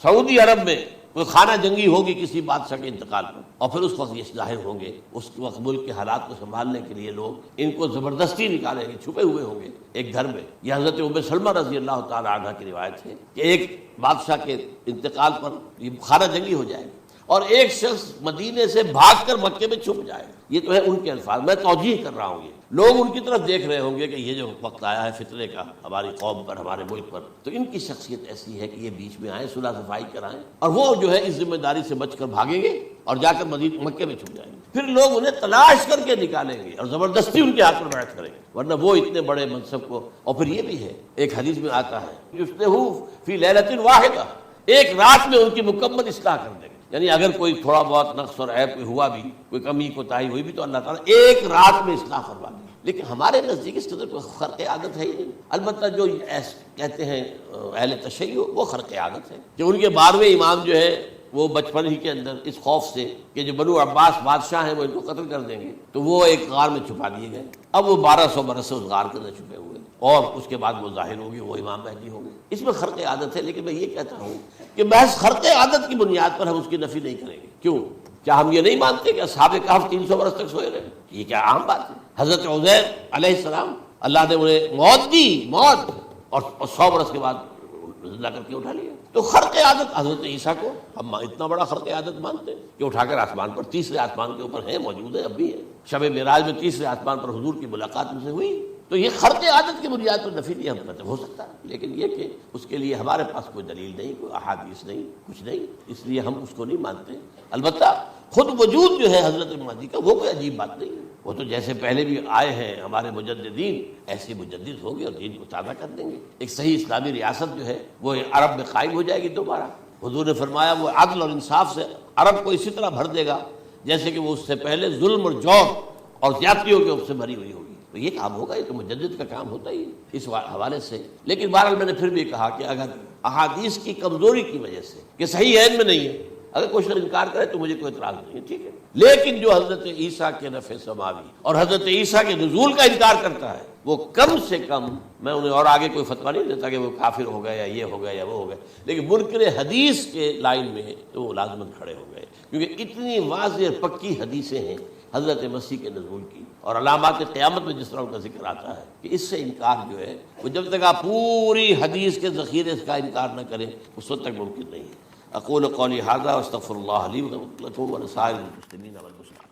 سعودی عرب میں کوئی خانہ جنگی ہوگی کسی بادشاہ کے انتقال پر، اور پھر اس وقت یہ ظاہر ہوں گے. اس وقت ملک کے حالات کو سنبھالنے کے لیے لوگ ان کو زبردستی نکالیں گے، چھپے ہوئے ہوں گے ایک گھر میں. یہ حضرت ام سلمہ رضی اللہ تعالی عنہ کی روایت ہے کہ ایک بادشاہ کے انتقال پر یہ خانہ جنگی ہو جائے گا، اور ایک شخص مدینے سے بھاگ کر مکے میں چھپ جائے. یہ تو ہے ان کے الفاظ، میں توجیہ کر رہا ہوں. یہ لوگ ان کی طرف دیکھ رہے ہوں گے کہ یہ جو وقت آیا ہے فتنے کا ہماری قوم پر، ہمارے ملک پر، تو ان کی شخصیت ایسی ہے کہ یہ بیچ میں آئیں، صلح صفائی کرائیں، اور وہ جو ہے اس ذمہ داری سے بچ کر بھاگیں گے اور جا کر مکے میں چھپ جائیں گے. پھر لوگ انہیں تلاش کر کے نکالیں گے اور زبردستی ان کے ہاتھ میں بیعت کریں گے، ورنہ وہ اتنے بڑے منصب کو. اور پھر یہ بھی ہے، ایک حدیث میں آتا ہے یصلحوا فی لیلۃ واحدہ، ایک رات میں ان کی مکمل اصلاح کر دیں گے. یعنی اگر کوئی تھوڑا بہت نقص اور عیب ہوا بھی، کوئی کمی کوتاہی ہوئی بھی، تو اللہ تعالیٰ ایک رات میں اصلاح کروا دیں. لیکن ہمارے نزدیک اس قدر خرق عادت ہے ہی نہیں. البتہ جو کہتے ہیں اہل تشیع، وہ خرق عادت ہے کہ ان کے 12ویں امام جو ہے وہ بچپن ہی کے اندر اس خوف سے کہ جو بنو عباس بادشاہ ہیں وہ ان کو قتل کر دیں گے، تو وہ ایک غار میں چھپا دیے گئے. اب وہ 1200 برس سے اس غار کے اندر چھپے ہوئے، اور اس کے بعد وہ ظاہر ہوگی، وہ امام مہدی ہوں گے. اس میں خرق عادت ہے. لیکن میں یہ کہتا ہوں کہ محض خرق عادت کی بنیاد پر ہم اس کی نفی نہیں کریں گے. کیوں؟ کیا ہم یہ نہیں مانتے کہ اصحاب کہف 300 برس تک سوئے رہے؟ یہ کیا عام بات ہے؟ حضرت عزیر علیہ السلام اللہ نے انہیں موت دی، موت، اور 100 برس کے بعد زندہ کر کے اٹھا لیا. تو خرق عادت حضرت عیسیٰ کو ہم اتنا بڑا خرق عادت مانتے ہیں کہ اٹھا کر آسمان پر، تیسرے آسمان کے اوپر ہیں، موجود ہے، اب بھی ہے. شب معراج میں تیسرے آسمان پر حضور کی ملاقات ان سے ہوئی. تو یہ خرق عادت کی بنیاد پر نفی نہیں ہم کہتے. ہو سکتا ہے، لیکن یہ کہ اس کے لیے ہمارے پاس کوئی دلیل نہیں، کوئی احادیث نہیں، کچھ نہیں، اس لیے ہم اس کو نہیں مانتے. البتہ خود وجود جو ہے حضرت مہدی کا وہ کوئی عجیب بات نہیں ہے. وہ تو جیسے پہلے بھی آئے ہیں ہمارے مجددین، ایسے مجدد ہوں گے اور دین کو تازہ کر دیں گے. ایک صحیح اسلامی ریاست جو ہے وہ عرب میں قائم ہو جائے گی دوبارہ. حضور نے فرمایا وہ عدل اور انصاف سے عرب کو اسی طرح بھر دے گا جیسے کہ وہ اس سے پہلے ظلم اور جور اور زیادتیوں کے اوپر سے بھری ہوئی ہوگی. تو یہ کام ہوگا، یہ تو مجدد کا کام ہوتا ہی اس حوالے سے. لیکن بہرحال میں نے پھر بھی کہا کہ اگر احادیث کی کمزوری کی وجہ سے کہ صحیح عین میں نہیں ہے، اگر کوئی شخص انکار کرے تو مجھے کوئی اعتراض نہیں ہے، ٹھیک ہے. لیکن جو حضرت عیسیٰ کے رفع سماوی اور حضرت عیسیٰ کے نزول کا انکار کرتا ہے، وہ کم سے کم، میں انہیں اور آگے کوئی فتویٰ نہیں دیتا کہ وہ کافر ہو گئے یا یہ ہو گئے یا وہ ہو گئے، لیکن منکر حدیث کے لائن میں تو وہ لازماً کھڑے ہو گئے، کیونکہ اتنی واضح پکی حدیثیں ہیں حضرت مسیح کے نزول کی، اور علامات قیامت میں جس طرح ان کا ذکر آتا ہے کہ اس سے انکار جو ہے وہ جب تک آپ پوری حدیث کے ذخیرے کا انکار نہ کریں اس وقت تک ممکن نہیں ہے. اقول قولی ھذا واستغفر اللہ لی ولکم ولسائر المسلمین والمسلمات.